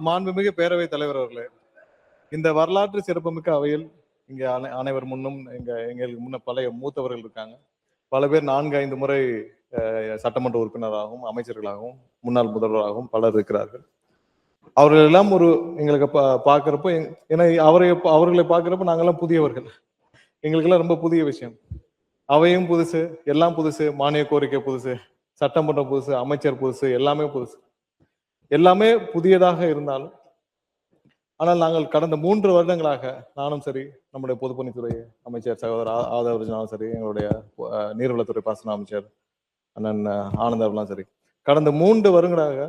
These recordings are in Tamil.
மாண்புமிகு பேரவைத் தலைவர் அவர்களே, இந்த வரலாற்று சிறப்புமிக்க அவையில் இங்கே அனைவர் முன்னும் எங்களுக்கு முன்ன பழைய மூத்தவர்கள் இருக்காங்க. பல பேர் 4-5 முறை சட்டமன்ற உறுப்பினராகவும் அமைச்சர்களாகவும் முன்னாள் முதல்வராகவும் பலர் இருக்கிறார்கள். அவர்கள் எல்லாம் ஒரு எங்களுக்கு பார்க்கிறப்ப, ஏன்னா அவர்களை பார்க்கிறப்ப நாங்கெல்லாம் புதியவர்கள், எங்களுக்கெல்லாம் ரொம்ப புதிய விஷயம். அவையும் புதுசு, எல்லாம் புதுசு, மானிய கோரிக்கை புதுசு, சட்டமன்றம் புதுசு, அமைச்சர் புதுசு, எல்லாமே புதுசு, எல்லாமே புதியதாக இருந்தாலும், ஆனால் நாங்கள் கடந்த 3 வருடங்களாக நானும் சரி, நம்முடைய பொதுப்பணித்துறை அமைச்சர் சகோதரர் ஆதவர்ஜனாலும் சரி, எங்களுடைய நீர்வளத்துறை பாசன அமைச்சர் அண்ணன் ஆனந்தாவெல்லாம் சரி, கடந்த 3 வருடங்களாக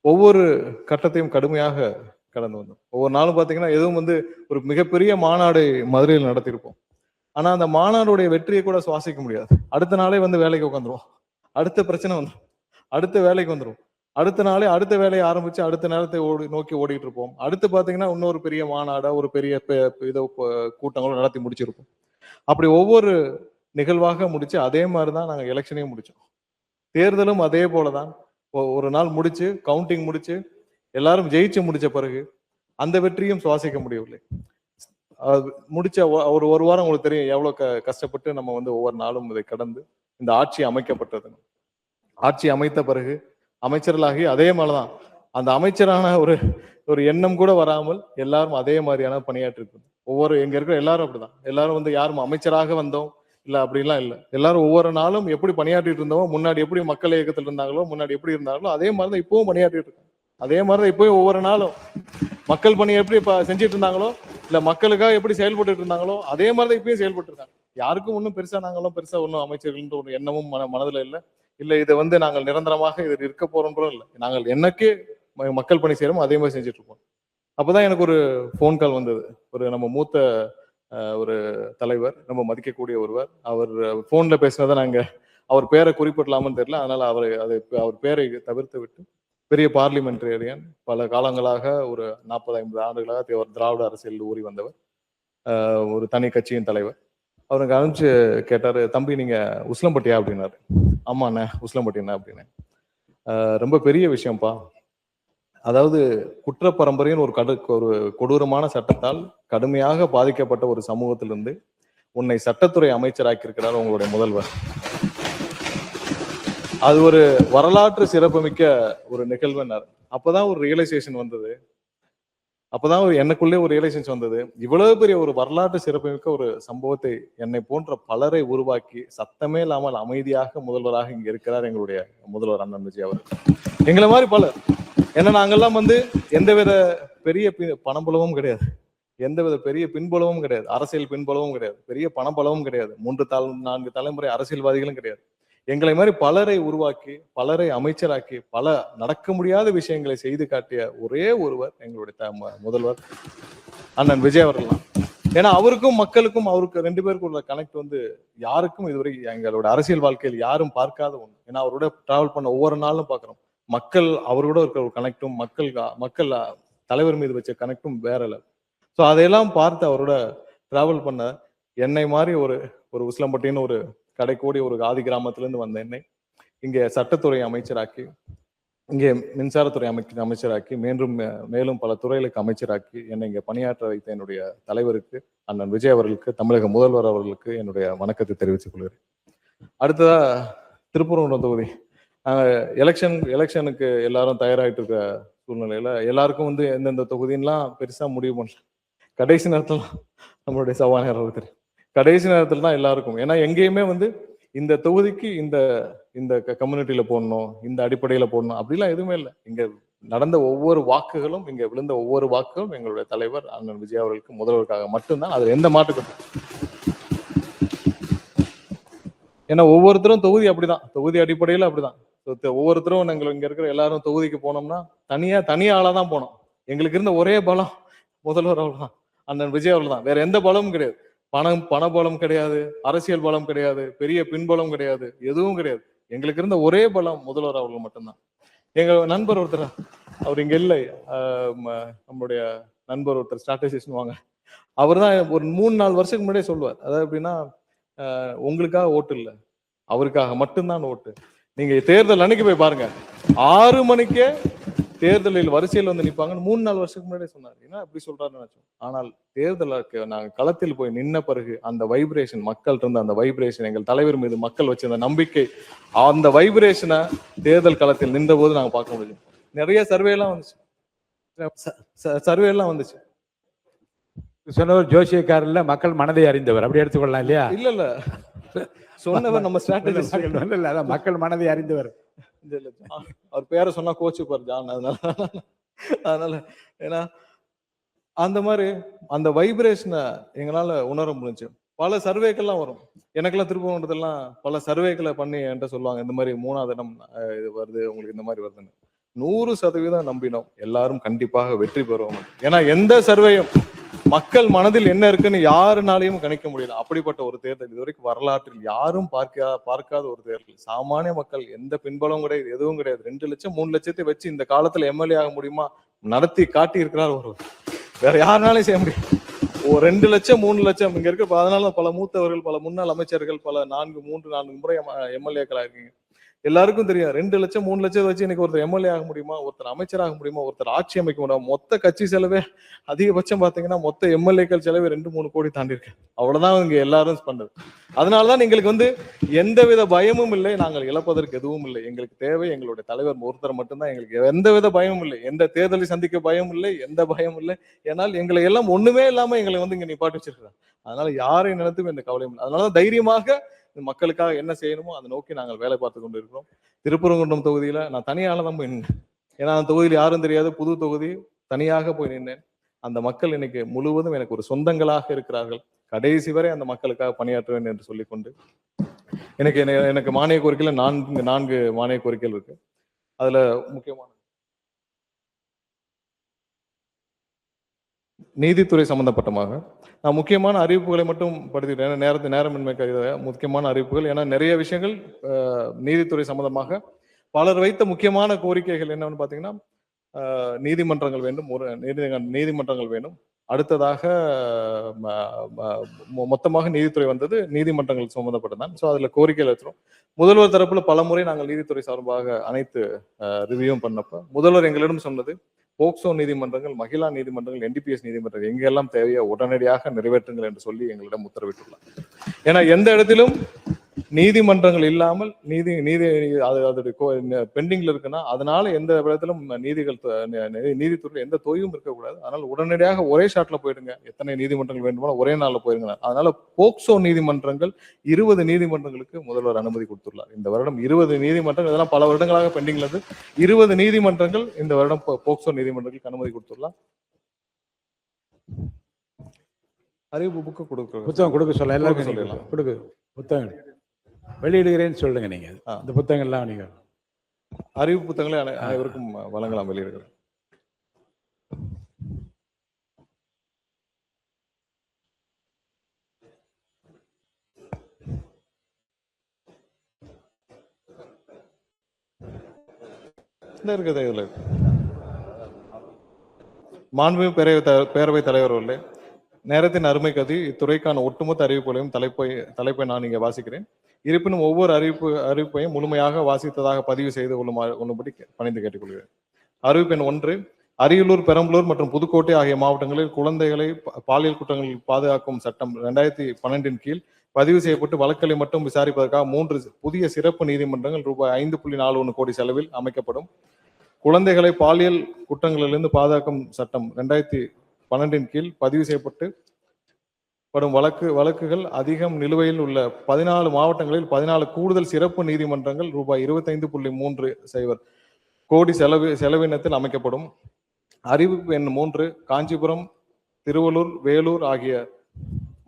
ஒவ்வொரு கட்டத்தையும் கடுமையாக கடந்து வந்தோம். ஒவ்வொரு நாளும் பார்த்தீங்கன்னா எதுவும் ஒரு மிகப்பெரிய மாநாடு மதுரையில் நடத்தியிருப்போம். ஆனா அந்த மாநாடுடைய வெற்றியை கூட சுவாசிக்க முடியாது. அடுத்த நாளே வேலைக்கு உட்காந்துருவோம், அடுத்த பிரச்சனை வந்துடும், அடுத்த வேலைக்கு வந்துடும், அடுத்த நாளே அடுத்த வேலையை ஆரம்பிச்சு அடுத்த நேரத்தை நோக்கி ஓடிட்டு இருப்போம். அடுத்து பாத்தீங்கன்னா இன்னொரு பெரிய மாநாடா ஒரு பெரிய கூட்டங்களும் நடத்தி முடிச்சிருப்போம். அப்படி ஒவ்வொரு நிகழ்வாக முடிச்சு அதே மாதிரிதான் நாங்க எலெக்ஷனையும் முடிச்சோம். தேர்தலும் அதே போலதான் ஒரு நாள் முடிச்சு கவுண்டிங் முடிச்சு எல்லாரும் ஜெயிச்சு முடிச்ச பிறகு அந்த வெற்றியும் சுவாசிக்க முடியவில்லை. முடிச்ச ஒரு வாரம் உங்களுக்கு தெரியும் எவ்வளவு கஷ்டப்பட்டு நம்ம ஒவ்வொரு நாளும் இதை கடந்து இந்த ஆட்சி அமைக்கப்பட்டது. ஆட்சி அமைத்த பிறகு அமைச்சர்களாகி அதே மாதிரிதான் அந்த அமைச்சரான ஒரு எண்ணம் கூட வராமல் எல்லாரும் அதே மாதிரியான பணியாற்றி எங்க இருக்கிற எல்லாரும் அப்படிதான். எல்லாரும் யாரும் அமைச்சராக வந்தோம் இல்ல அப்படிலாம் இல்ல, எல்லாரும் ஒவ்வொரு நாளும் எப்படி பணியாற்றிட்டு இருந்தோம், முன்னாடி எப்படி மக்கள் இயக்கத்தில் இருந்தாங்களோ, முன்னாடி எப்படி இருந்தாங்களோ அதே மாதிரிதான் இப்பவும் பணியாற்றிட்டு இருக்கோம். அதே மாதிரிதான் இப்பவும் ஒவ்வொரு நாளும் மக்கள் பணி எப்படி செஞ்சுட்டு இருந்தாங்களோ, இல்ல மக்களுக்காக எப்படி செயல்பட்டு இருந்தாங்களோ அதே மாதிரிதான் இப்பயும் செயல்பட்டு இருக்காங்க. யாருக்கும் ஒன்றும் பெருசா ஒன்றும் அமைச்சர்கள் ஒரு எண்ணமும் மனதுல இல்ல இதை நாங்கள் நிரந்தரமாக இது இருக்க போறோம் இல்லை, நாங்கள் என்னக்கே மக்கள் பணி செய்யறோம் அதே மாதிரி செஞ்சுட்டு இருப்போம். அப்பதான் எனக்கு ஒரு போன் கால் வந்தது. நம்ம மூத்த ஒரு தலைவர், நம்ம மதிக்கக்கூடிய ஒருவர், அவர் போன்ல பேசினதை நாங்க அவர் பேரை குறிப்பிடலாமன்னு தெரியல, அதனால அவர் பேரை தவிர்த்து விட்டு பெரிய பார்லிமெண்டரியன், பல காலங்களாக ஒரு 40-50 ஆண்டுகளாக திராவிட அரசியல் ஊறி வந்தவர், ஒரு தனி கட்சியின் தலைவர். அவருக்கு அனுப்பிச்சு கேட்டாரு, தம்பி நீங்க உசிலம்பட்டியா அப்படின்னாரு. ஆமாண்ணே உசிலம்பட்டிண்ணா அப்படின்னு. ரொம்ப பெரிய விஷயம்ப்பா, அதாவது குற்ற பரம்பரையின் ஒரு கொடூரமான சட்டத்தால் கடுமையாக பாதிக்கப்பட்ட ஒரு சமூகத்திலிருந்து உன்னை சட்டத்துறை அமைச்சராக்கி இருக்கிறார் உங்களுடைய முதல்வர். அது ஒரு வரலாற்று சிறப்புமிக்க ஒரு நிகழ்வுன்னாரு. அப்பதான் ஒரு ரியலைசேஷன் வந்தது, அப்பதான் எனக்குள்ளே ஒரு ரியலைசேஷன் வந்தது. இவ்வளவு பெரிய ஒரு வரலாற்று சிறப்புமிக்க ஒரு சம்பவத்தை என்னை போன்ற பலரை உருவாக்கி சத்தமே இல்லாமல் அமைதியாக முதல்வராக இங்க இருக்கிறார் எங்களுடைய முதல்வர் அண்ணன் விஜய் அவர். எங்களை மாதிரி பலர், ஏன்னா நாங்கெல்லாம் எந்தவித பெரிய பணபலமும் கிடையாது, எந்தவித பெரிய பின்புலமும் கிடையாது, அரசியல் பின்புலமும் கிடையாது, பெரிய பணபலமும் கிடையாது, 3-4 தலைமுறை அரசியல்வாதிகளும் கிடையாது. எங்களை மாதிரி பலரை உருவாக்கி பலரை அமைச்சராக்கி பல நடக்க முடியாத விஷயங்களை செய்து காட்டிய ஒரே ஒருவர் எங்களுடைய முதல்வர் அண்ணன் விஜய் அவர்கள் தான். ஏன்னா அவருக்கும் மக்களுக்கும் அவருக்கு 2 பேருக்கும் உள்ள கனெக்ட் யாருக்கும் இதுவரை எங்களோட அரசியல் வாழ்க்கையில் யாரும் பார்க்காத ஒண்ணு. ஏன்னா அவரோட டிராவல் பண்ண ஒவ்வொரு நாளும் பாக்குறோம், மக்கள் அவரோட இருக்கிற ஒரு கனெக்டும் மக்கள் தலைவர் மீது வச்ச கனெக்டும் வேற இல்லை. ஸோ அதையெல்லாம் பார்த்து அவரோட டிராவல் பண்ண என்னை மாதிரி ஒரு உசிலம்பட்டின்னு ஒரு கடைக்கோடி ஒரு ஆதி கிராமத்திலிருந்து வந்த என்னை இங்கே சட்டத்துறை அமைச்சராக்கி, இங்கே மின்சாரத்துறை அமைச்சராக்கி, மேலும் பல துறைகளுக்கு அமைச்சராக்கி என்னை இங்கே பணியாற்ற வைத்த என்னுடைய தலைவருக்கு அண்ணன் விஜய் அவர்களுக்கு, தமிழக முதல்வர் அவர்களுக்கு என்னுடைய வணக்கத்தை தெரிவித்துக் கொள்கிறேன். அடுத்ததா திருப்பூர் தொகுதி எலெக்ஷனுக்கு எல்லாரும் தயாராகிட்டு இருக்க சூழ்நிலையில எல்லாருக்கும் எந்தெந்த தொகுதின்லாம் பெருசா முடிவு பண்ணல. கடைசி நேரத்துல நம்மளுடைய சபாநாயகர் தெரியும், கடைசி நேரத்துல தான் எல்லாருக்கும். ஏன்னா எங்கேயுமே இந்த தொகுதிக்கு இந்த கம்யூனிட்டியில போடணும், இந்த அடிப்படையில போடணும் அப்படிலாம் எதுவுமே இல்லை. இங்க நடந்த ஒவ்வொரு வாக்குகளும், இங்க விழுந்த ஒவ்வொரு வாக்குகளும் எங்களுடைய தலைவர் அண்ணன் விஜய் அவர்களுக்கு முதல்வருக்காக மட்டும்தான். அது எந்த மாற்றுக்கும். ஏன்னா ஒவ்வொருத்தரும் தொகுதி அப்படிதான், தொகுதி அடிப்படையில அப்படிதான். ஒவ்வொருத்தரும் இங்க இருக்கிற எல்லாரும் தொகுதிக்கு போனோம்னா தனியா ஆளாதான் போனோம். எங்களுக்கு இருந்த ஒரே பலம் முதல்வர் அவர்கள் தான், அண்ணன் விஜய் அவர்கள் தான். வேற எந்த பலமும் கிடையாது. பண பலம் கிடையாது, அரசியல் பலம் கிடையாது, பெரிய பின்பலம் கிடையாது, எதுவும் கிடையாது. எங்களுக்கு இருந்த ஒரே பலம் முதல்வர் அவர்கள் மட்டும்தான். எங்க நண்பர் ஒருத்தர், அவர் இங்க இல்லை, நம்மளுடைய நண்பர் ஒருத்தர் ஸ்ட்ராட்டஜிஸ்ட் வாங்க, அவர் தான் ஒரு 3-4 வருஷத்துக்கு முன்னாடியே சொல்லுவார். அதாவது எப்படின்னா, உங்களுக்காக ஓட்டு இல்லை, அவருக்காக மட்டும்தான் ஓட்டு. நீங்க தேர்தல் அன்னைக்கு போய் பாருங்க, 6 மணிக்கே தேர்தலில் வரிசையில் வந்து நிப்பாங்கன்னு 3-4 வருஷத்துக்கு முன்னாடியே சொன்னார். ஏன்னா அப்படி சொல்றாருன்னு நினைச்சோம். ஆனால் தேர்தலுக்கு நாங்க களத்தில் போய் நின்ன பிறகு அந்த வைப்ரேஷன், மக்கள் இருந்த அந்த வைப்ரேஷன், எங்கள் தலைவர் மீது மக்கள் வச்சிருந்த நம்பிக்கை, அந்த வைப்ரேஷனை தேர்தல் களத்தில் நின்ற போது நாங்க பார்க்க முடியும். நிறைய சர்வே எல்லாம் வந்துச்சு. சர்வே எல்லாம் வந்துச்சு. சொன்னவர் ஜோசியக்காரர்ல மக்கள் மனதை அறிந்தவர், அப்படி எடுத்துக்கொள்ளலாம் இல்லையா? இல்ல இல்ல, சொன்னவர் நம்ம ஸ்ட்ராட்டஜி இல்ல, அதான் மக்கள் மனதை அறிந்தவர். அவர் பேரை சொன்னா கோச்சுப்பார் ஜான். அதனால ஏன்னா அந்த மாதிரி அந்த வைப்ரேஷனை எங்களால உணர முடிஞ்சு. பல சர்வேக்கெல்லாம் வரும். எனக்கெல்லாம் திருப்பூர்ன்றதெல்லாம் பல சர்வேக்களை பண்ணி என்கிட்ட சொல்லுவாங்க, இந்த மாதிரி 3வது இடம் இது வருது உங்களுக்கு, இந்த மாதிரி வருதுன்னு. 100% நம்பினோம் எல்லாரும் கண்டிப்பாக வெற்றி பெறுவோம். ஏன்னா எந்த சர்வேயும் மக்கள் மனதில் என்ன இருக்குன்னு யாருனாலையும் கணிக்க முடியல. அப்படிப்பட்ட ஒரு தேர்தல் இதுவரைக்கும் வரலாற்றில் யாரும் பார்க்காத ஒரு தேர்தல். சாமானிய மக்கள் எந்த பின்பலமும் கிடையாது, எதுவும் கிடையாது. 2 லட்சம் 3 லட்சத்தை வச்சு இந்த காலத்துல எம்எல்ஏ ஆக முடியுமா? நடத்தி காட்டி இருக்கிறார் ஒருவர். வேற யாருனாலையும் செய்ய முடியும். 2 லட்சம் 3 லட்சம் இங்க இருக்கு. அதனால பல மூத்தவர்கள், பல முன்னாள் அமைச்சர்கள், பல 4 முறை எம்எல்ஏக்கள் ஆயிருக்கீங்க. எல்லாருக்கும் தெரியும் 2 லட்சம் 3 லட்சம் வச்சு இன்னைக்கு ஒருத்தர் எம்எல்ஏ ஆக முடியுமா, ஒருத்தர் அமைச்சராக முடியுமா, ஒருத்தர் ஆட்சி அமைக்க முடியுமா? மொத்த கட்சி செலவே அதிகபட்சம் பாத்தீங்கன்னா மொத்த எம்எல்ஏக்கள் செலவு 2-3 கோடி தாண்டி இருக்கு. அவ்வளவுதான் இங்க எல்லாரும் பண்ணது. அதனாலதான் எங்களுக்கு எந்தவித பயமும் இல்லை, நாங்கள் இழப்பதற்கு எதுவும் இல்லை. எங்களுக்கு தேவை எங்களுடைய தலைவர் ஒருத்தர் மட்டும்தான். எங்களுக்கு எந்தவித பயமும் இல்லை, எந்த தேர்தலை சந்திக்க பயம் இல்லை, எந்த பயம் இல்லை. ஏன்னால் எங்களை எல்லாம் ஒண்ணுமே இல்லாம எங்களை இங்க நிப்பாட்டி வச்சிருக்கிறாங்க. அதனால யாரை நினைத்தும் எந்த கவலையும் இல்லை. அதனாலதான் தைரியமாக மக்களுக்காக என்ன செய்யணுமோ அதை நோக்கி நாங்கள் வேலை பார்த்து கொண்டு இருக்கிறோம். திருப்பரங்குன்றம் தொகுதியில நான் தனியால தான் போய் நின்றேன். ஏன்னா அந்த தொகுதியில் யாரும் தெரியாது, புது தொகுதி, தனியாக போய் நின்றேன். அந்த மக்கள் இன்னைக்கு முழுவதும் எனக்கு ஒரு சொந்தங்களாக இருக்கிறார்கள். கடைசி வரை அந்த மக்களுக்காக பணியாற்றுவேன் என்று சொல்லிக்கொண்டு எனக்கு மானிய கோரிக்கையில 4 மானிய கோரிக்கைகள் இருக்கு. அதுல முக்கியமான நீதித்துறை சம்பந்தப்பட்டமாக நான் முக்கியமான அறிவிப்புகளை மட்டும் படுத்திட்டேன். நேரமின்மை முக்கியமான அறிவிப்புகள். ஏன்னா நிறைய விஷயங்கள் நீதித்துறை சம்பந்தமாக பலர் வைத்த முக்கியமான கோரிக்கைகள் என்னன்னு பாத்தீங்கன்னா, நீதிமன்றங்கள் வேண்டும், நீதிமன்றங்கள் வேண்டும். அடுத்ததாக மொத்தமாக நீதித்துறை வந்தது நீதிமன்றங்கள் சம்பந்தப்பட்டதான். ஸோ அதுல கோரிக்கைகள் வச்சிரும். முதல்வர் தரப்புல பல முறை நாங்கள் நீதித்துறை சார்பாக அனைத்து ரிவ்யூவும் பண்ணப்ப முதல்வர் எங்களிடம் சொன்னது, போக்சோ நீதிமன்றங்கள், மகிழா நீதிமன்றங்கள், NDPS நீதிமன்றங்கள் எங்கெல்லாம் தேவையோ உடனடியாக நிறைவேற்றுங்கள் என்று சொல்லி எங்களிடம் உத்தரவிட்டுள்ளார். ஏன்னா எந்த இடத்திலும் நீதிமன்றங்கள் இல்லாமல் பெண்டிங்ல இருக்குன்னா அதனால எந்த இடத்திலும் நீதித்துறை எந்த தொய்வும் இருக்கக்கூடாது. அதனால உடனடியாக ஒரே ஷாட்ல போயிடுங்க, எத்தனை நீதிமன்றங்கள் வேண்டுமோ ஒரே நாள்ல போயிருங்க. அதனால போக்சோ நீதிமன்றங்கள் 20 நீதிமன்றங்களுக்கு முதல்வர் அனுமதி கொடுத்துள்ளார். இந்த வருடம் 20 நீதிமன்றங்கள், இதெல்லாம் பல வருடங்களாக பெண்டிங்ல இருந்து 20 நீதிமன்றங்கள் இந்த வருடம் போக்சோ நீதிமன்றங்களுக்கு அனுமதி கொடுத்துள்ளார். அறிவிப்பு புத்தகம் கொடுக்க சொல்ல எல்லாருக்கும் சொல்லிடலாம். கொடுக்கு புத்தகம் வெளியிடுகிறேன்னு சொல்லுங்க. நீங்க இந்த புத்தகங்கள்லாம் நீங்க அறிவிப்பு புத்தகங்களை அனைவருக்கும் வழங்கலாம், வெளியிடுகிறேன். இருக்குது மாண்புமிகு பேரவைத் தலைவர் அவர்களே, நேரத்தின் அருமை கதி இத்துறைக்கான ஒட்டுமொத்த அறிவிப்புகளையும் தலைப்பை நான் இங்கே வாசிக்கிறேன். இருப்பினும் ஒவ்வொரு அறிவிப்பையும் முழுமையாக வாசித்ததாக பதிவு செய்து கொள்ளும்படி பணிந்து கேட்டுக்கொள்கிறேன். அறிவிப்பு எண் 1, அரியலூர், பெரம்பலூர் மற்றும் புதுக்கோட்டை ஆகிய மாவட்டங்களில் குழந்தைகளை பாலியல் குற்றங்களில் பாதுகாக்கும் சட்டம் 2012 கீழ் பதிவு செய்யப்பட்டு வழக்குகளை மட்டும் விசாரிப்பதற்காக 3 புதிய சிறப்பு நீதிமன்றங்கள் ரூபாய் 5.41 கோடி செலவில் அமைக்கப்படும். குழந்தைகளை பாலியல் குற்றங்களிலிருந்து பாதுகாக்கும் சட்டம் 2012 கீழ் பதிவு செய்யப்பட்டு படும் வழக்குகள் அதிகம் நிலுவையில் உள்ள 14 மாவட்டங்களில் 14 கூடுதல் சிறப்பு நீதிமன்றங்கள் ரூபாய் 25.30 கோடி செலவினத்தில் அமைக்கப்படும். அறிவிப்பு எண் 3, காஞ்சிபுரம், திருவள்ளூர், வேலூர் ஆகிய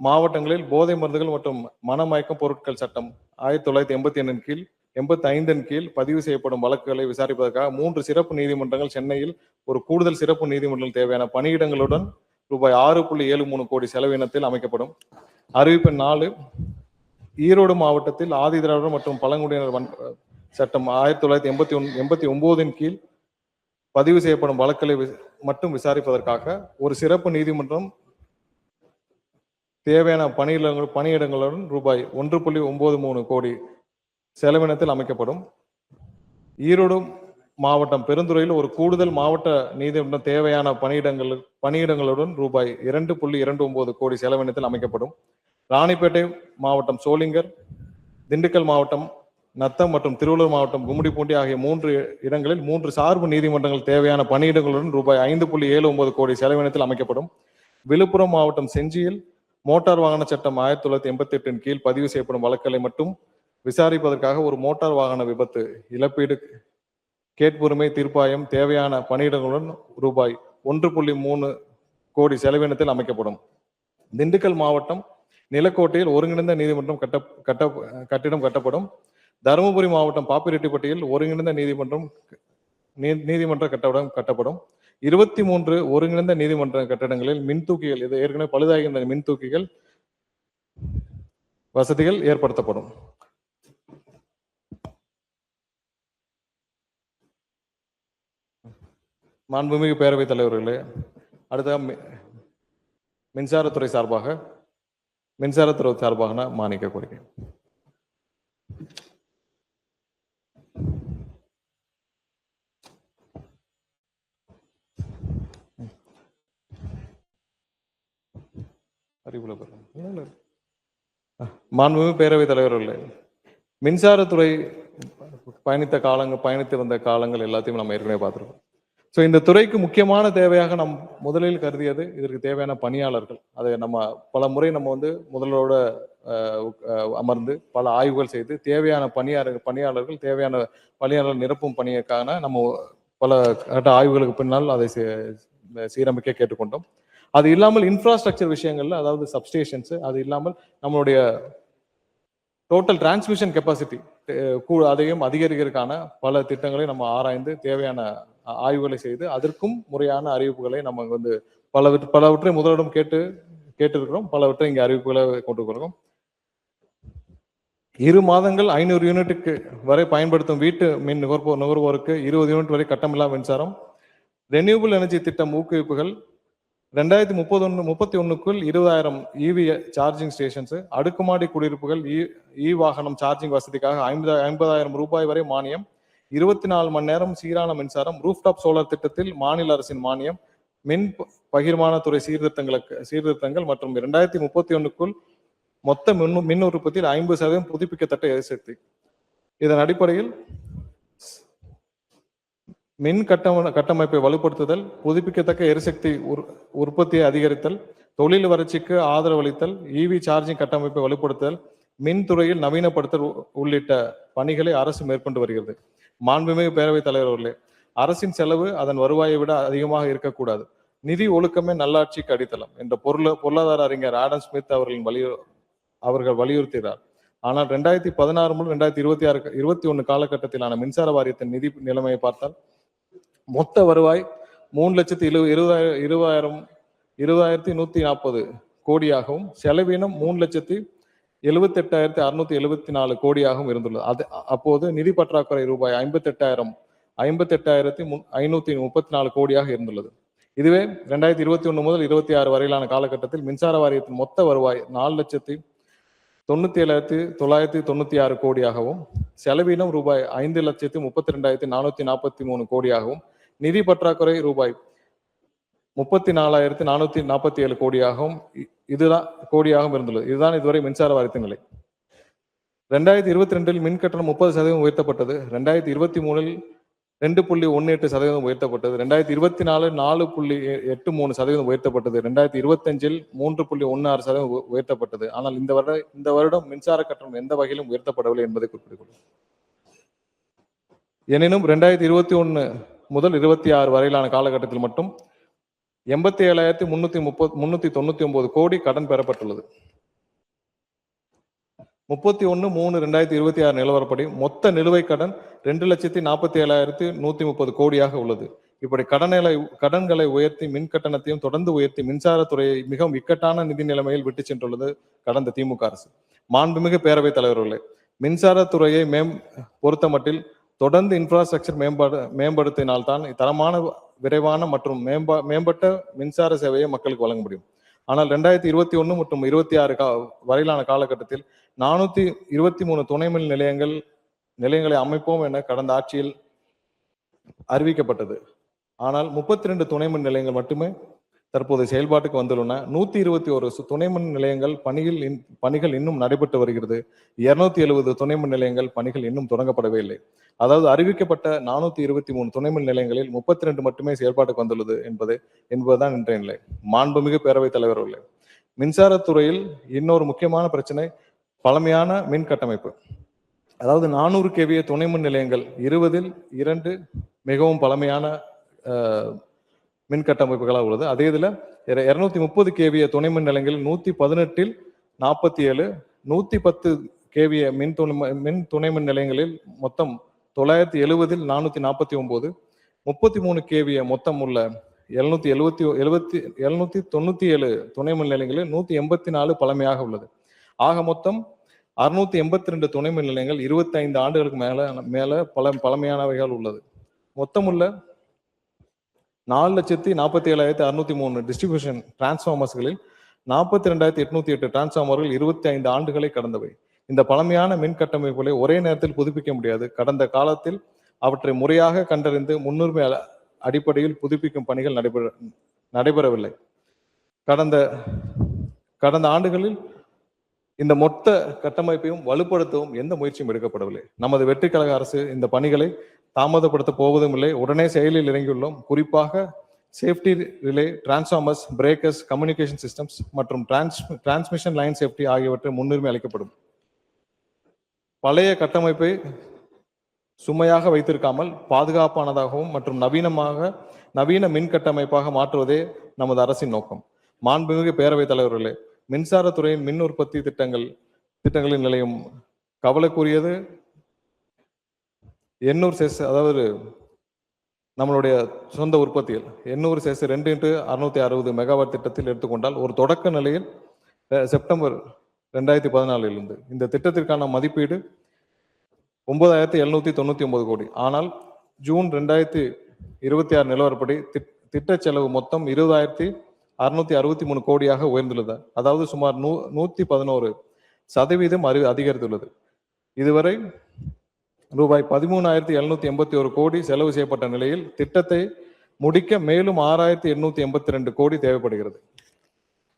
மாவட்டங்களில் போதை மருந்துகள் மற்றும் மனமயக்கம் பொருட்கள் சட்டம் 1985 கீழ் 85 கீழ் பதிவு செய்யப்படும் வழக்குகளை விசாரிப்பதற்காக 3 சிறப்பு நீதிமன்றங்கள் சென்னையில் ஒரு கூடுதல் சிறப்பு நீதிமன்றம் தேவையான பணியிடங்களுடன் ரூபாய் 6.73 கோடி செலவினத்தில் அமைக்கப்படும். அறிவிப்பு 4, ஈரோடு மாவட்டத்தில் ஆதி திராவிடர் மற்றும் பழங்குடியினர் சட்டம் 1989 கீழ் பதிவு செய்யப்படும் வழக்குகளை மட்டும் விசாரிப்பதற்காக ஒரு சிறப்பு நீதிமன்றம் தேவையான பணியிடங்களுடன் ரூபாய் 1.93 கோடி செலவினத்தில் அமைக்கப்படும். ஈரோடு மாவட்டம் பெருந்துறையில் ஒரு கூடுதல் மாவட்ட நீதிமன்றம் தேவையான பணியிடங்களுடன் ரூபாய் 2.29 கோடி செலவினத்தில் அமைக்கப்படும். ராணிப்பேட்டை மாவட்டம் சோளிங்கர், திண்டுக்கல் மாவட்டம் நத்தம் மற்றும் திருவள்ளூர் மாவட்டம் கும்மிடிப்பூண்டி ஆகிய 3 இடங்களில் 3 சார்பு நீதிமன்றங்கள் தேவையான பணியிடங்களுடன் ரூபாய் 5.79 கோடி செலவினத்தில் அமைக்கப்படும். விழுப்புரம் மாவட்டம் செஞ்சியில் மோட்டார் வாகன சட்டம் 1988 கீழ் பதிவு செய்யப்படும் வழக்குகளை மட்டும் விசாரிப்பதற்காக ஒரு மோட்டார் வாகன விபத்து இழப்பீடு கேட்புரிமை தீர்ப்பாயம் தேவையான பணியிடங்களுடன் ரூபாய் 1.3 கோடி செலவினத்தில் அமைக்கப்படும். திண்டுக்கல் மாவட்டம் நிலக்கோட்டையில் ஒருங்கிணைந்த நீதிமன்றம் கட்டிடம் கட்டப்படும். தருமபுரி மாவட்டம் பாப்பிரெட்டிப்பட்டியில் ஒருங்கிணைந்த நீதிமன்ற கட்டப்படும். 23 ஒருங்கிணைந்த நீதிமன்ற கட்டடங்களில் மின்தூக்கிகள், இது ஏற்கனவே பழுதாகின்ற மின்தூக்கிகள் வசதிகள் ஏற்படுத்தப்படும். மாண்புமிகு பேரவைத் தலைவர்களே, அடுத்த மின்சாரத்துறை சார்பாக மானிக்க கோரிக்கை. மாண்புமிகு பேரவைத் தலைவர்களே, மின்சாரத்துறை பயணித்து வந்த காலங்கள் எல்லாத்தையும் நம்ம ஏற்கனவே பார்த்துருக்கோம். ஸோ இந்த துறைக்கு முக்கியமான தேவையாக நம் முதலில் கருதியது இதற்கு தேவையான பணியாளர்கள். அதை நம்ம பல முறை நம்ம முதலோட அமர்ந்து பல ஆய்வுகள் செய்து தேவையான பணியாளர்கள் தேவையான பணியாளர்கள் நிரப்பும் பணியைக்கான நம்ம பல கட்ட ஆய்வுகளுக்கு பின்னால் அதை சீரமைக்க கேட்டுக்கொண்டோம். அது இல்லாமல் இன்ஃப்ராஸ்ட்ரக்சர் விஷயங்கள்ல, அதாவது சப்ஸ்டேஷன்ஸ், அது இல்லாமல் நம்மளுடைய டோட்டல் டிரான்ஸ்மிஷன் கெப்பாசிட்டி அதையும் அதிகரிக்கிறதுக்கான பல திட்டங்களை நம்ம ஆராய்ந்து தேவையான ஆய்வுகளை செய்து அதற்கும் முறையான அறிவிப்புகளை நம்ம பலவற்றை முதலிடம் கேட்டிருக்கிறோம். பலவற்றை இங்கே அறிவிப்புகளை கொண்டு வருகிறோம். 2 மாதங்கள் 500 யூனிட்டுக்கு வரை பயன்படுத்தும் வீட்டு மின் நுகர்வோருக்கு 20 யூனிட் வரை கட்டமில்லா மின்சாரம். ரெனியூபிள் எனர்ஜி திட்டம் ஊக்குவிப்புகள் 2031க்குள் 20,000 இவி சார்ஜிங் ஸ்டேஷன்ஸ். அடுக்குமாடி குடியிருப்புகள் இ வாகனம் சார்ஜிங் வசதிக்காக 50,000 ரூபாய் வரை மானியம். 24 மணி நேரம் சீரான மின்சாரம். ரூஃப்டாப் சோலார் திட்டத்தில் மாநில அரசின் மானியம். மின் பகிர்மான துறை சீர்திருத்தங்கள் மற்றும் 2031க்குள் மொத்த மின் உற்பத்தியில் 50% புதுப்பிக்கத்தக்க எரிசக்தி. இதன் அடிப்படையில் மின் கட்டமைப்பை வலுப்படுத்துதல், புதுப்பிக்கத்தக்க எரிசக்தி உற்பத்தியை அதிகரித்தல், தொழில் வளர்ச்சிக்கு ஆதரவளித்தல், இவி சார்ஜிங் கட்டமைப்பை வலுப்படுத்துதல், மின்துறையில் நவீனப்படுத்தல் உள்ளிட்ட பணிகளை அரசு மேற்கொண்டு வருகிறது. மாண்புமிகு பேரவைத் தலைவர்களே, அரசின் செலவு அதன் வருவாயை விட அதிகமாக இருக்கக்கூடாது. நிதி ஒழுக்கமே நல்லாட்சிக்கு அடித்தளம் என்ற பொருளாதார அறிஞர் ஆடம் ஸ்மித் அவர்கள் வலியுறுத்தினார். ஆனால் 2016 முதல் 2021 காலகட்டத்திலான மின்சார வாரியத்தின் நிதி நிலைமையை பார்த்தால் மொத்த வருவாய் 3,20,140 கோடியாகவும் செலவினம் 3,78,674 கோடியாகவும் இருந்துள்ளது. அப்போது நிதி பற்றாக்குறை ரூபாய் 58,534 கோடியாக இருந்துள்ளது. இதுவே 2021 முதல் 26 வரையிலான காலகட்டத்தில் மின்சார வாரியத்தின் மொத்த வருவாய் 4,97,996 கோடியாகவும் செலவினம் ரூபாய் 5,32,443 கோடியாகவும் நிதி பற்றாக்குறை ரூபாய் 34,447 கோடியாகவும் இருந்துள்ளது. இதுதான் இதுவரை மின்சார வாரியத்தின் நிலை. 2022 மின் கட்டணம் 30% உயர்த்தப்பட்டது. 2023 2.18% உயர்த்தப்பட்டது. 2024 4.83% உயர்த்தப்பட்டது. 2025 3.16% உயர்த்தப்பட்டது. ஆனால் இந்த வருடம் மின்சார கட்டணம் எந்த வகையிலும் உயர்த்தப்படவில்லை என்பதை குறிப்பிட்டுள்ளது. எனினும் 2021 முதல் 26 வரையிலான காலகட்டத்தில் மட்டும் 87,399 கோடி கடன் பெறப்பட்டுள்ளது. 31/3/2026 நிலவரப்படி மொத்த நிலுவை கடன் 2,47,130 கோடியாக உள்ளது. இப்படி கடன்களை உயர்த்தி மின் கட்டணத்தையும் தொடர்ந்து உயர்த்தி மின்சாரத்துறையை மிகவும் இக்கட்டான நிதி நிலைமையில் விட்டு சென்றுள்ளது கடந்த திமுக அரசு. மாண்புமிகு பேரவைத் தலைவர்களே, மின்சாரத்துறையை பொறுத்தமட்டில் தொடர்ந்து இன்ஃப்ராஸ்ட்ரக்சர் மேம்படுத்தினால்தான் தரமான, விரைவான மற்றும் மேம்பட்ட மின்சார சேவையை மக்களுக்கு வழங்க முடியும். ஆனால் 2021 மற்றும் 26 வரையிலான காலகட்டத்தில் 423 துணை மின் நிலையங்களை அமைப்போம் என கடந்த ஆட்சியில் அறிவிக்கப்பட்டது. ஆனால் 32 துணை மின் நிலையங்கள் மட்டுமே தற்போது செயல்பாட்டுக்கு வந்துள்ளன. 121 துணை மின் நிலையங்கள் பணிகள் இன்னும் நடைபெற்று வருகிறது. 270 துணை மின் நிலையங்கள் பணிகள் இன்னும் தொடங்கப்படவே இல்லை. அதாவது அறிவிக்கப்பட்ட 423 துணை மின் நிலையங்களில் 32 மட்டுமே செயல்பாட்டுக்கு வந்துள்ளது என்பதுதான் இன்றைய நிலை. மாண்புமிகு பேரவைத் தலைவர் அவர்களே, மின்சாரத்துறையில் இன்னொரு முக்கியமான பிரச்சனை பழமையான மின் கட்டமைப்பு. அதாவது 400 kVA துணை மின் நிலையங்கள் 20இல் 2 மிகவும் பழமையான மின் கட்டமைப்புகளாக உள்ளது. அதே இதில் 230 kVA துணை மின் நிலையங்களில் 118இல் 47, 110 kVA மின் துணை மின் நிலையங்களில் மொத்தம் 970இல் 449, 33 kVA மொத்தம் உள்ள 797 துணை மின் நிலையங்களில் 184 பழமையாக உள்ளது. ஆக மொத்தம் 682 துணை மின் நிலையங்கள் 25 ஆண்டுகளுக்கு மேல பழமையானவைகள் உள்ளது. மொத்தமுள்ள 4,47,603 டிஸ்ட்ரிபியூஷன் டிரான்ஸ்ஃபார்மர்ஸ்களில் 42,808 டிரான்ஸ்ஃபார்மர்கள் 25 ஆண்டுகளை கடந்தவை. இந்த பழமையான மின் கட்டமைப்புகளை ஒரே நேரத்தில் புதுப்பிக்க முடியாது. கடந்த காலத்தில் அவற்றை முறையாக கண்டறிந்து முன்னுரிமை அடிப்படையில் புதுப்பிக்கும் பணிகள் நடைபெறவில்லை. கடந்த ஆண்டுகளில் இந்த மொத்த கட்டமைப்பையும் வலுப்படுத்தவும் எந்த முயற்சியும் எடுக்கப்படவில்லை. நமது வெற்றி கழக அரசு இந்த பணிகளை தாமதப்படுத்த போவதும் இல்லை. உடனே செயலில் இறங்கியுள்ளோம். குறிப்பாக safety relay, transformers, breakers, communication systems மற்றும் டிரான்ஸ்மிஷன் லைன் சேஃப்டி ஆகியவற்றை முன்னுரிமை அளிக்கப்படும். பழைய கட்டமைப்பை சுமையாக வைத்திருக்காமல் பாதுகாப்பானதாகவும் மற்றும் நவீன மின் கட்டமைப்பாக மாற்றுவதே நமது அரசின் நோக்கம். மாண்புமிகு பேரவைத் தலைவர்களே, மின்சாரத்துறையின் மின் உற்பத்தி திட்டங்களின் நிலையும் கவலைக்குரியது. 800 செஸ், அதாவது நம்மளுடைய சொந்த உற்பத்தியில் 800 செஸ் 2x660 மெகாவாட் திட்டத்தில் எடுத்துக்கொண்டால் ஒரு தொடக்க நிலையில் செப்டம்பர் 2014 இருந்து இந்த திட்டத்திற்கான மதிப்பீடு 9,799 கோடி. ஆனால் ஜூன் 2026 நிலவரப்படி திட்ட செலவு மொத்தம் 20,663 கோடியாக உயர்ந்துள்ளது. அதாவது சுமார் 111% அதிகரித்துள்ளது. இதுவரை ரூபாய் 13,781 கோடி செலவு செய்யப்பட்ட நிலையில் திட்டத்தை முடிக்க மேலும் 6,882 கோடி தேவைப்படுகிறது.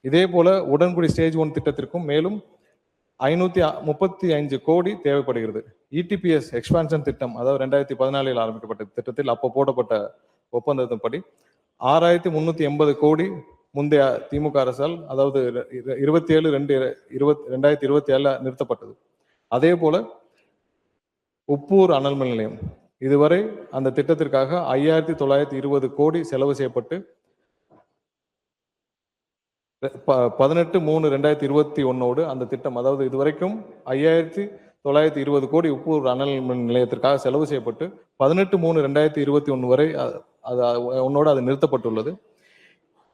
இதே போல உடன்குடி ஸ்டேஜ் 1 திட்டத்திற்கும் மேலும் 535 கோடி தேவைப்படுகிறது. ETPS எக்ஸ்பான்ஷன் திட்டம், அதாவது 2014 ஆரம்பிக்கப்பட்ட திட்டத்தில் அப்போ போடப்பட்ட ஒப்பந்தத்தின்படி 6,380 கோடி முந்தைய திமுக அரசால், அதாவது 27/2/2027 நிறுத்தப்பட்டது. அதே போல உப்பூர் அனல் மின் நிலையம் இதுவரை அந்த திட்டத்திற்காக 5,920 கோடி செலவு செய்யப்பட்டு 18/3/2021 அந்த திட்டம், அதாவது இதுவரைக்கும் 5,920 கோடி உப்பூர் அனல் மின் நிலையத்திற்காக செலவு செய்யப்பட்டு 18/3/2021 வரை அது நிறுத்தப்பட்டுள்ளது.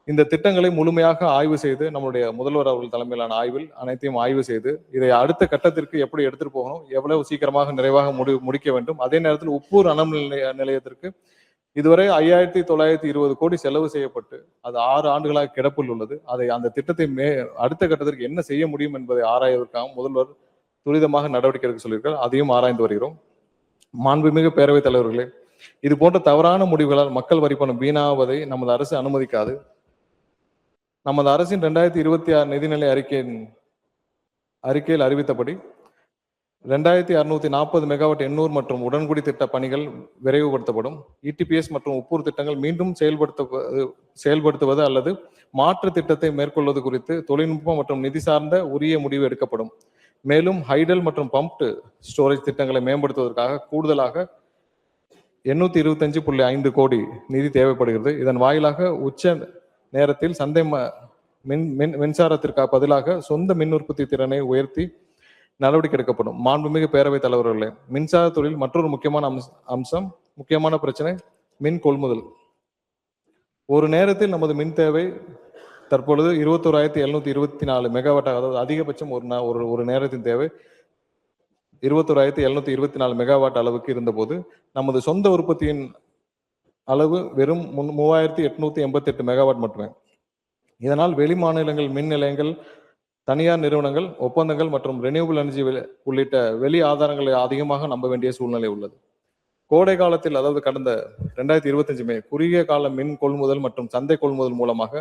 இந்த திட்டங்களை முழுமையாக ஆய்வு செய்து நம்முடைய முதல்வர் அவர்கள் தலைமையிலான ஆய்வில் அனைத்தையும் ஆய்வு செய்து இதை அடுத்த கட்டத்திற்கு எப்படி எடுத்துட்டு போகணும், எவ்வளவு சீக்கிரமாக நிறைவாக முடிக்க வேண்டும். அதே நேரத்தில் உப்பூர் அனல் நிலையத்திற்கு இதுவரை 5,920 கோடி செலவு செய்யப்பட்டு அது 6 ஆண்டுகளாக கிடப்பில் உள்ளது. அந்த திட்டத்தை அடுத்த கட்டத்திற்கு என்ன செய்ய முடியும் என்பதை ஆராய்வதற்காக முதல்வர் துரிதமாக நடவடிக்கை எடுக்க சொல்லியிருக்கார். அதையும் ஆராய்ந்து வருகிறோம். மாண்புமிகு பேரவைத் தலைவர்களே, இது போன்ற தவறான முடிவுகளால் மக்கள் வரி பணம் வீணாவதை நமது அரசு அனுமதிக்காது. நமது அரசின் 2026 நிதிநிலை அறிக்கையில் அறிவித்தபடி 2,640 மெகாவாட் எண்ணூர் மற்றும் உடன்குடி திட்ட பணிகள் விரைவுபடுத்தப்படும். ETPS மற்றும் உப்பூர் திட்டங்கள் மீண்டும் செயல்படுத்துவது அல்லது மாற்று திட்டத்தை மேற்கொள்வது குறித்து தொழில்நுட்பம் மற்றும் நிதி சார்ந்த உரிய முடிவு எடுக்கப்படும். மேலும் ஹைடல் மற்றும் பம்ப்டு ஸ்டோரேஜ் திட்டங்களை மேம்படுத்துவதற்காக கூடுதலாக 825.5 கோடி நிதி தேவைப்படுகிறது. இதன் வாயிலாக உச்ச நேரத்தில் சந்தை மின்சாரத்திற்கு பதிலாக சொந்த மின் உற்பத்தி திறனை உயர்த்தி நடவடிக்கை எடுக்கப்படும். மாண்புமிகு பேரவைத் தலைவர்களே, மின்சார தொழில் மற்றொரு முக்கியமான பிரச்சனை மின் கொள்முதல். ஒரு நேரத்தில் நமது மின் தேவை தற்பொழுது 21,724 மெகாவாட், அதாவது அதிகபட்சம் ஒரு நேரத்தின் தேவை 21,724 மெகாவாட் அளவுக்கு இருந்தபோது நமது சொந்த உற்பத்தியின் அளவு வெறும் 3,888 மெகாவாட் மட்டுமே. இதனால் வெளி மாநிலங்கள் மின் நிலையங்கள், தனியார் நிறுவனங்கள், ஒப்பந்தங்கள் மற்றும் ரெனியூபிள் எனர்ஜி உள்ளிட்ட வெளி ஆதாரங்களை அதிகமாக நம்ப வேண்டிய சூழ்நிலை உள்ளது. கோடை காலத்தில், அதாவது கடந்த 2025 மே குறுகிய கால மின் கொள்முதல் மற்றும் சந்தை கொள்முதல் மூலமாக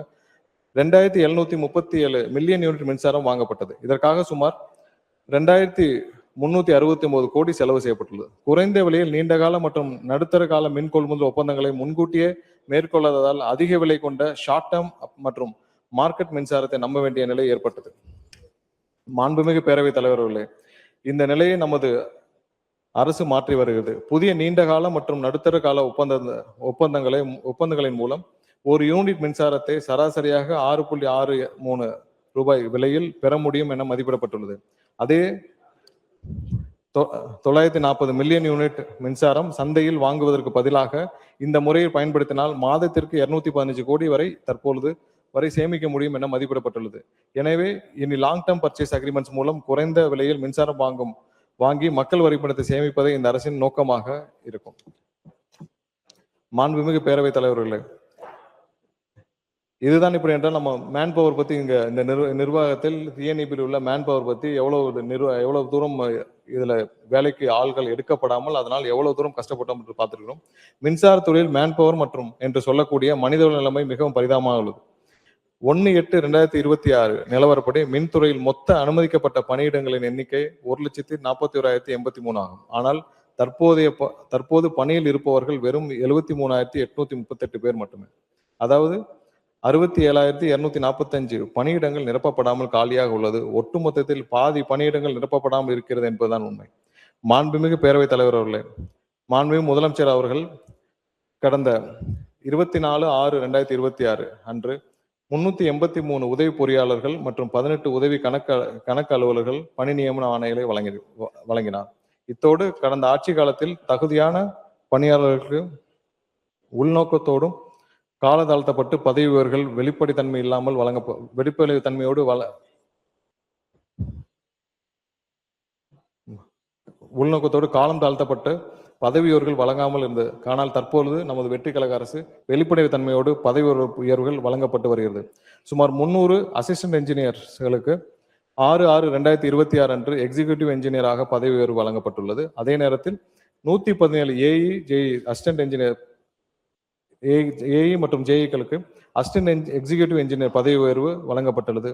2737 மில்லியன் யூனிட் மின்சாரம் வாங்கப்பட்டது. இதற்காக சுமார் 2369 கோடி செலவு செய்யப்பட்டுள்ளது. குறைந்த விலையில் நீண்டகால மற்றும் நடுத்தர கால மின் கொள்முதல் ஒப்பந்தங்களை முன்கூட்டியே மேற்கொள்ளாததால் அதிக விலை கொண்ட ஷார்ட் டேர்ம் மற்றும் மார்க்கெட் மின்சாரத்தை நம்ப வேண்டிய நிலை ஏற்பட்டது. மாண்புமிகு பேரவைத் தலைவர் அவர்களே, இந்த நிலையை நமது அரசு மாற்றி வருகிறது. புதிய நீண்டகால மற்றும் நடுத்தர கால ஒப்பந்தங்களின் மூலம் ஒரு யூனிட் மின்சாரத்தை சராசரியாக 6.63 ரூபாய் விலையில் பெற முடியும் என மதிப்பிடப்பட்டுள்ளது. அதே 940 மில்லியன் யூனிட் மின்சாரம் சந்தையில் வாங்குவதற்கு பதிலாக இந்த முறையை பயன்படுத்தினால் மாதத்திற்கு 215 கோடி தற்பொழுது வரை சேமிக்க முடியும் என மதிப்பிடப்பட்டுள்ளது. எனவே இனி லாங் டேர்ம் பர்ச்சேஸ் அக்ரிமெண்ட்ஸ் மூலம் குறைந்த விலையில் மின்சாரம் வாங்கி மக்கள் வரிப்பணத்தை சேமிப்பதே இந்த அரசின் நோக்கமாக இருக்கும். மாண்புமிகு பேரவைத் தலைவர்களே, இதுதான் இப்படி என்றால் நம்ம மேன் பவர் பத்தி இங்க இந்த நிர்வாகத்தில் டிஎன்இபியில் உள்ள மேன் பவர் பத்தி எவ்வளவு தூரம் இதுல வேலைக்கு ஆள்கள் எடுக்கப்படாமல் அதனால் எவ்வளவு தூரம் கஷ்டப்பட்டோம் என்று பார்த்திருக்கிறோம். மின்சாரத்துறையில் மேன் பவர் மற்றும் என்று சொல்லக்கூடிய மனிதவள நிலைமை மிகவும் பரிதாபமாக உள்ளது. 1/8/2026 நிலவரப்படி மின்துறையில் மொத்த அனுமதிக்கப்பட்ட பணியிடங்களின் எண்ணிக்கை 1,41,083 ஆகும். ஆனால் தற்போது பணியில் இருப்பவர்கள் வெறும் 73,838 பேர் மட்டுமே. அதாவது 67,245 பணியிடங்கள் நிரப்பப்படாமல் காலியாக உள்ளது. ஒட்டுமொத்தத்தில் பாதி பணியிடங்கள் நிரப்பப்படாமல் இருக்கிறது என்பதுதான் உண்மை. மாண்புமிகு பேரவைத் தலைவர் அவர்களே, மாண்புமிகு முதலமைச்சர் அவர்கள் கடந்த 24/6/2026 அன்று 383 உதவி பொறியாளர்கள் மற்றும் 18 உதவி கணக்கு அலுவலர்கள் பணி நியமன ஆணைகளை வழங்கினார். இத்தோடு கடந்த ஆட்சி காலத்தில் தகுதியான பணியாளர்களுக்கு உள்நோக்கத்தோடும் கால தாழ்த்தப்பட்டு பதவி உயர்வுகள் வெளிப்படைத்தன்மை இல்லாமல் வெளிப்படைத்தன்மையோடு உள்நோக்கத்தோடு காலம் தாழ்த்தப்பட்டு பதவி உயர்வுகள் வழங்காமல் இருந்தது. ஆனால் தற்பொழுது நமது வெற்றி கழக அரசு வெளிப்படைத்தன்மையோடு பதவி உயர்வுகள் வழங்கப்பட்டு வருகிறது. சுமார் 300 அசிஸ்டன்ட் என்ஜினியர்ஸ்களுக்கு 6/6/2026 அன்று எக்ஸிகியூட்டிவ் என்ஜினியராக பதவி உயர்வு வழங்கப்பட்டுள்ளது. அதே நேரத்தில் 117 ஏஇ அசிஸ்டன்ட் என்ஜினியர் ஏஇ மற்றும் ஜேஇக்களுக்கு அசிஸ்டன்ட் எக்ஸிகியூட்டிவ் என்ஜினியர் பதவி உயர்வு வழங்கப்பட்டுள்ளது.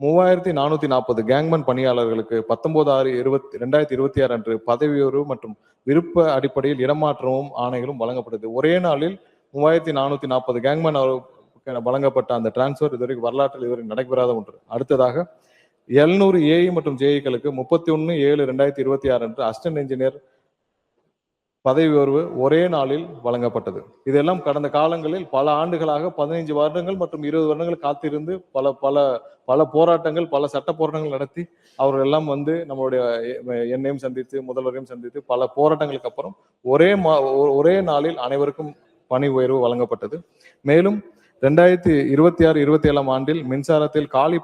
3440 கேங்மேன் பணியாளர்களுக்கு 19/6/2026 அன்று பதவி உயர்வு மற்றும் விருப்ப அடிப்படையில் இடமாற்றமும் ஆணைகளும் வழங்கப்பட்டது. ஒரே நாளில் 3440 கேங்மேன் வழங்கப்பட்ட அந்த டிரான்ஸ்பர் இதுவரைக்கும் வரலாற்றில் இதுவரை நடைபெறாத ஒன்று. அடுத்ததாக 700 ஏஇ மற்றும் ஜேஇக்களுக்கு 31/7/2026 அன்று அசிஸ்டன்ட் என்ஜினியர் பதவி உயர்வு ஒரே நாளில் வழங்கப்பட்டது. இதெல்லாம் கடந்த காலங்களில் பல ஆண்டுகளாக 15 வருடங்கள் மற்றும் 20 வருடங்கள் காத்திருந்து பல போராட்டங்கள், பல சட்ட போராட்டங்கள் நடத்தி அவர்கள் எல்லாம் நம்மளுடைய என்னையும் சந்தித்து முதல்வரையும் சந்தித்து பல போராட்டங்களுக்கு அப்புறம் ஒரே நாளில் அனைவருக்கும் பணி உயர்வு வழங்கப்பட்டது. மேலும் 2026-27 ஆண்டில் மின்சாரத்தில் காலி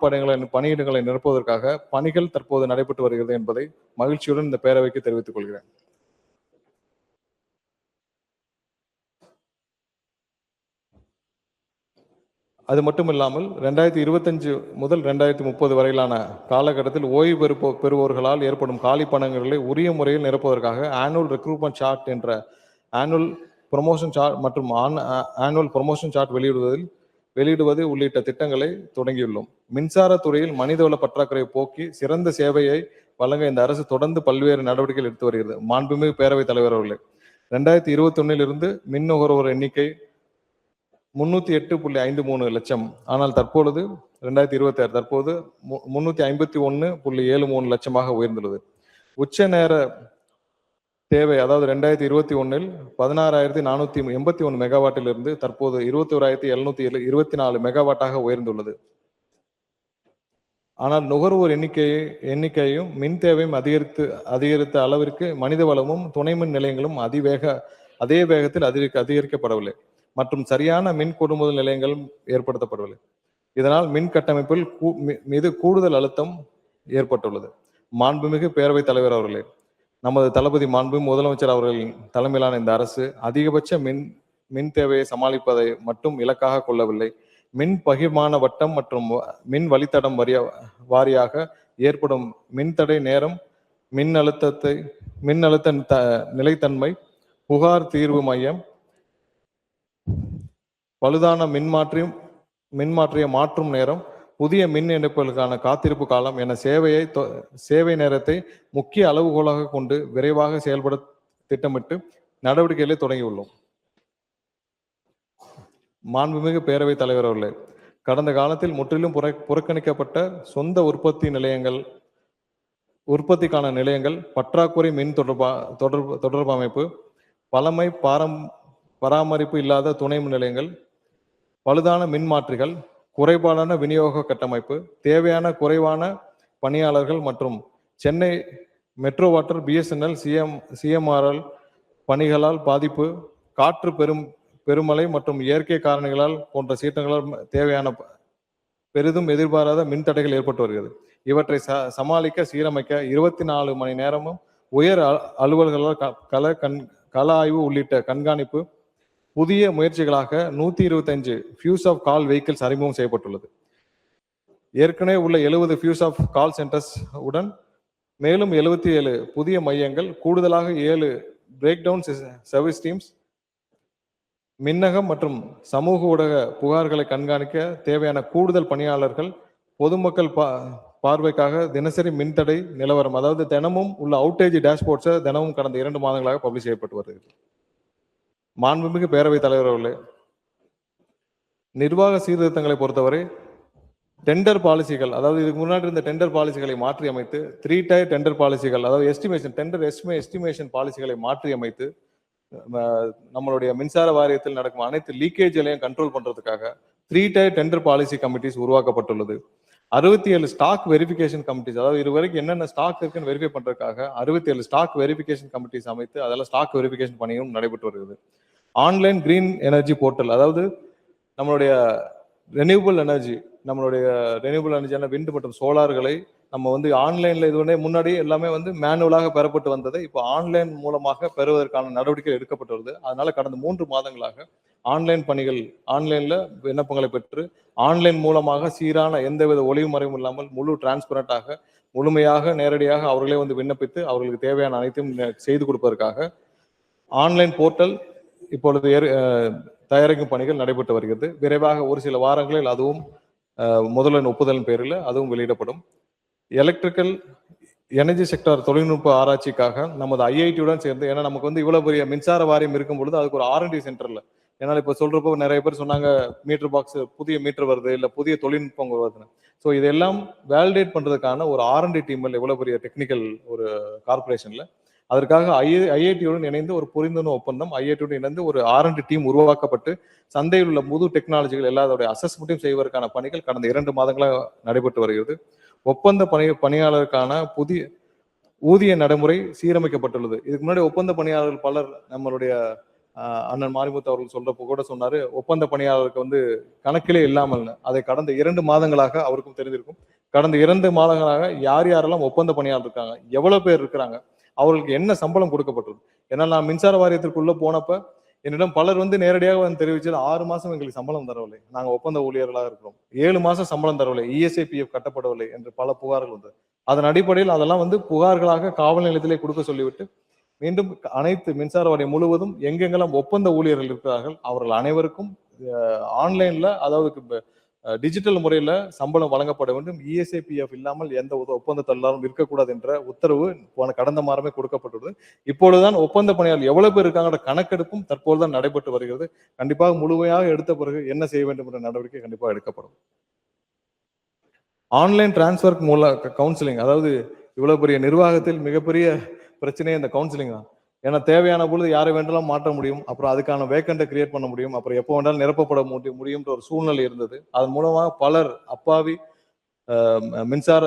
பணியிடங்களை நிரப்புவதற்காக பணிகள் தற்போது நடைபெற்று வருகிறது என்பதை மகிழ்ச்சியுடன் இந்த பேரவைக்கு தெரிவித்துக் கொள்கிறேன். அது மட்டும் இல்லாமல் 2025 முதல் 2030 வரையிலான காலகட்டத்தில் ஓய்வு பெறுவோர்களால் ஏற்படும் காலி பணியிடங்களை உரிய முறையில் நிரப்புவதற்காக ஆனுவல் ரெக்ரூட்மெண்ட் சார்ட் என்ற ஆனுவல் ப்ரொமோஷன் சார்ட் மற்றும் ஆனுவல் ப்ரொமோஷன் சார்ட் வெளியிடுவது உள்ளிட்ட திட்டங்களை தொடங்கியுள்ளோம். மின்சாரத்துறையில் மனிதவள பற்றாக்குறையை போக்கி சிறந்த சேவையை வழங்க இந்த அரசு தொடர்ந்து பல்வேறு நடவடிக்கைகள் எடுத்து வருகிறது. மாண்புமிகு பேரவைத் தலைவர் அவர்களே, 2021 மின் நுகர்வோர் எண்ணிக்கை 308.53 லட்சம். ஆனால் தற்பொழுது 2026 தற்போது 351.73 லட்சமாக உயர்ந்துள்ளது. உச்ச நேர தேவை அதாவது 2021 16,481 மெகாவாட்டில் இருந்து தற்போது 21,724 மெகாவாட்டாக உயர்ந்துள்ளது. ஆனால் நுகர்வோர் எண்ணிக்கையும் மின் தேவையும் அதிகரித்த அளவிற்கு மனித வளமும் துணை மின் நிலையங்களும் அதே வேகத்தில் அதிகரிக்கப்படவில்லை மற்றும் சரியான மின் கொள்முதல் நிலையங்களும் ஏற்படுத்தப்படவில்லை. இதனால் மின் கட்டமைப்பில் மீது கூடுதல் அழுத்தம் ஏற்பட்டுள்ளது. மாண்புமிகு பேரவைத் தலைவர் அவர்களே, நமது தளபதி மாண்புமிகு முதலமைச்சர் அவர்களின் தலைமையிலான இந்த அரசு அதிகபட்ச மின் தேவையை சமாளிப்பதை மட்டும் இலக்காக கொள்ளவில்லை. மின் பகிர்மான வட்டம் மற்றும் மின் வழித்தடம் வாரியாக ஏற்படும் மின்தடை நேரம், மின் அழுத்த நிலைத்தன்மை புகார் தீர்வு மையம், பழுதான மின்மாற்றியை மாற்றும் நேரம், புதிய மின் இணைப்புகளுக்கான காத்திருப்பு காலம் என சேவை நேரத்தை முக்கிய அளவுகோலாக கொண்டு விரைவாக செயல்பட திட்டமிட்டு நடவடிக்கைகளை தொடங்கியுள்ளோம். மாண்புமிகு பேரவைத் தலைவர் அவர்களே, கடந்த காலத்தில் முற்றிலும் புறக்கணிக்கப்பட்ட சொந்த உற்பத்திக்கான நிலையங்கள், பற்றாக்குறை மின் தொடர்பு அமைப்பு, பழமை பராமரிப்பு இல்லாத துணை மின் நிலையங்கள், பழுதான மின்மாற்றிகள், குறைபாடான விநியோக கட்டமைப்பு, தேவையான குறைவான பணியாளர்கள் மற்றும் Chennai metro water, BSNL, CMRL பணிகளால் பாதிப்பு, காற்று பெருமழை மற்றும் இயற்கை காரணிகளால் போன்ற சீற்றங்களால் தேவையான பெரிதும் எதிர்பாராத மின் தடைகள் ஏற்பட்டு வருகிறது. இவற்றை சமாளிக்க சீரமைக்க 24 மணி நேரமும் உயர் அலுவல்களால் கள ஆய்வு உள்ளிட்ட கண்காணிப்பு, புதிய முயற்சிகளாக 125 ஃபியூஸ் ஆஃப் கால் வெஹிக்கிள்ஸ் அறிமுகம் செய்யப்பட்டுள்ளது. ஏற்கனவே உள்ள 70 ஃபியூஸ் ஆஃப் கால் சென்டர்ஸ் உடன் மேலும் 77 புதிய மையங்கள், கூடுதலாக 7 பிரேக் டவுன் சர்வீஸ் டீம்ஸ், மின்னகம் மற்றும் சமூக ஊடக புகார்களை கண்காணிக்க தேவையான கூடுதல் பணியாளர்கள், பொதுமக்கள் பார்வைக்காக தினசரி மின்தடை நிலவரம், அதாவது தினமும் உள்ள அவுட்டேஜ் டேஷ்போர்ட்ஸை தினமும் கடந்த 2 மாதங்களாக பப்ளிஷ் செய்யப்பட்டு வருகிறது. மாண்புமிகு பேரவைத் தலைவர் அவர்களே, நிர்வாக சீர்திருத்தங்களை பொறுத்தவரை டெண்டர் பாலிசிகள், அதாவது இதுக்கு முன்னாடி இருந்த டெண்டர் பாலிசிகளை மாற்றி அமைத்து 3 டயர் டெண்டர் பாலிசிகள், அதாவது டெண்டர் எஸ்டிமேஷன் பாலிசிகளை மாற்றி அமைத்து நம்மளுடைய மின்சார வாரியத்தில் நடக்கும் அனைத்து லீக்கேஜ்களையும் கண்ட்ரோல் பண்றதுக்காக 3 டயர் டெண்டர் பாலிசி கமிட்டிஸ் உருவாக்கப்பட்டுள்ளது. 67 ஸ்டாக் வெரிஃபிகேஷன் கமிட்டிஸ், அதாவது இதுவரைக்கும் என்னென்ன ஸ்டாக் இருக்குன்னு வெரிஃபை பண்றதுக்காக 67 ஸ்டாக் வெரிஃபிகேஷன் கமிட்டிஸ் அமைத்து அதெல்லாம் ஸ்டாக் வெரிஃபிகேஷன் பணியும் நடைபெற்று வருகிறது. ஆன்லைன் கிரீன் எனர்ஜி போர்ட்டல், அதாவது நம்மளுடைய ரெனியூபிள் எனர்ஜியான விண்ட் மற்றும் சோலார்களை நம்ம ஆன்லைன்ல இது முன்னாடி எல்லாமே மேனுவலாக பெறப்பட்டு வந்தது. இப்போ ஆன்லைன் மூலமாக பெறுவதற்கான நடவடிக்கை எடுக்கப்பட்டு வருது. அதனால கடந்த 3 மாதங்களாக ஆன்லைன் பணிகள், ஆன்லைன்ல விண்ணப்பங்களை பெற்று ஆன்லைன் மூலமாக சீரான எந்தவித ஒளிவு மறைவும் இல்லாமல் முழு டிரான்ஸ்பரண்டாக முழுமையாக நேரடியாக அவர்களே விண்ணப்பித்து அவர்களுக்கு தேவையான அனைத்தையும் செய்து கொடுப்பதற்காக ஆன்லைன் போர்ட்டல் இப்பொழுது தயாரிக்கும் பணிகள் நடைபெற்று வருகிறது. விரைவாக ஒரு சில வாரங்களில் அதுவும் முதல்வரின் ஒப்புதலின் பேரில் அதுவும் வெளியிடப்படும். எலக்ட்ரிக்கல் எனர்ஜி செக்டார் தொழில்நுட்ப ஆராய்ச்சிக்காக நமது ஐஐடியுடன் சேர்ந்து, ஏன்னா நமக்கு இவ்வளவு பெரிய மின்சார வாரியம் இருக்கும் பொழுது அதுக்கு ஒரு R&D சென்டர்ல, ஏன்னா இப்ப சொல்றப்போ நிறைய பேர் சொன்னாங்க மீட்டர் பாக்ஸ் புதிய மீட்டர் வருது, இல்ல புதிய தொழில்நுட்பம் வருதுன்னு. ஸோ இதெல்லாம் வேலிடேட் பண்றதுக்கான ஒரு R&D டீம்ல எவ்வளவு பெரிய டெக்னிக்கல் ஒரு கார்பரேஷன்ல, அதற்காக ஐஐடியுடன் இணைந்து ஒரு புரிந்துணர்வு ஒப்பந்தம், ஐஐடியுடன் இணைந்து ஒரு R&D டீம் உருவாக்கப்பட்டு சந்தையில் உள்ள புது டெக்னாலஜிகள் எல்லாத்தோடைய அசஸ்மெண்ட்டையும் செய்வதற்கான பணிகள் கடந்த 2 மாதங்களாக நடைபெற்று வருகிறது. ஒப்பந்த பணியாளருக்கான புதிய ஊதிய நடைமுறை சீரமைக்கப்பட்டுள்ளது. இதுக்கு முன்னாடி ஒப்பந்த பணியாளர்கள் பலர் நம்மளுடைய அண்ணன் மாரிமுத்து அவர்கள் சொல்றப்போ கூட சொன்னாரு, ஒப்பந்த பணியாளருக்கு கணக்கிலே இல்லாமல், அதை கடந்த 2 மாதங்களாக அவருக்கும் தெரிஞ்சிருக்கும். கடந்த 2 மாதங்களாக யாரெல்லாம் ஒப்பந்த பணியாளர் இருக்காங்க, எவ்வளவு பேர் இருக்கிறாங்க, அவர்களுக்கு என்ன சம்பளம் கொடுக்கப்பட்டது. ஏன்னா நான் மின்சார வாரியத்திற்குள்ள போனப்ப என்னிடம் பலர் நேரடியாக தெரிவிச்சது, 6 மாசம் எங்களுக்கு சம்பளம் தரவில்லை, நாங்க ஒப்பந்த ஊழியர்களாக இருக்கிறோம், 7 மாசம் சம்பளம் தரவில்லை, ESIPF கட்டப்படவில்லை என்று பல புகார்கள் வந்தது. அதன் அடிப்படையில் அதெல்லாம் புகார்களாக காவல் நிலையத்திலே கொடுக்க சொல்லிவிட்டு மீண்டும் அனைத்து மின்சார வாரியம் முழுவதும் எங்கெங்கெல்லாம் ஒப்பந்த ஊழியர்கள் இருக்கிறார்கள் அவர்கள் அனைவருக்கும் ஆன்லைன்ல, அதாவது டிஜிட்டல் முறையில சம்பளம் வழங்கப்பட வேண்டும். ESIPF இல்லாமல் எந்த ஒப்பந்த தொழிலாளரும் இருக்கக்கூடாது என்ற உத்தரவு கடந்த மாதமே கொடுக்கப்பட்டுள்ளது. இப்பொழுதுதான் ஒப்பந்த பணியாளர் எவ்வளவு பேர் இருக்காங்க கணக்கெடுப்பும் தற்போதுதான் நடைபெற்று வருகிறது. கண்டிப்பாக முழுமையாக எடுத்த பிறகு என்ன செய்ய வேண்டும் என்ற நடவடிக்கை கண்டிப்பாக எடுக்கப்படும். ஆன்லைன் டிரான்ஸ்ஃபர் கவுன்சிலிங், அதாவது இவ்வளவு பெரிய நிர்வாகத்தில் மிகப்பெரிய பிரச்சனையே இந்த கவுன்சிலிங் தான். ஏன்னா தேவையான பொழுது யாரை வேண்டாலும் மாற்ற முடியும், அப்புறம் அதுக்கான வேக்கண்டை கிரியேட் பண்ண முடியும், அப்புறம் எப்போ வேண்டாலும் நிரப்பப்பட முடியும்ன்ற ஒரு சூழ்நிலை இருந்தது. அதன் மூலமாக பலர் அப்பாவி மின்சார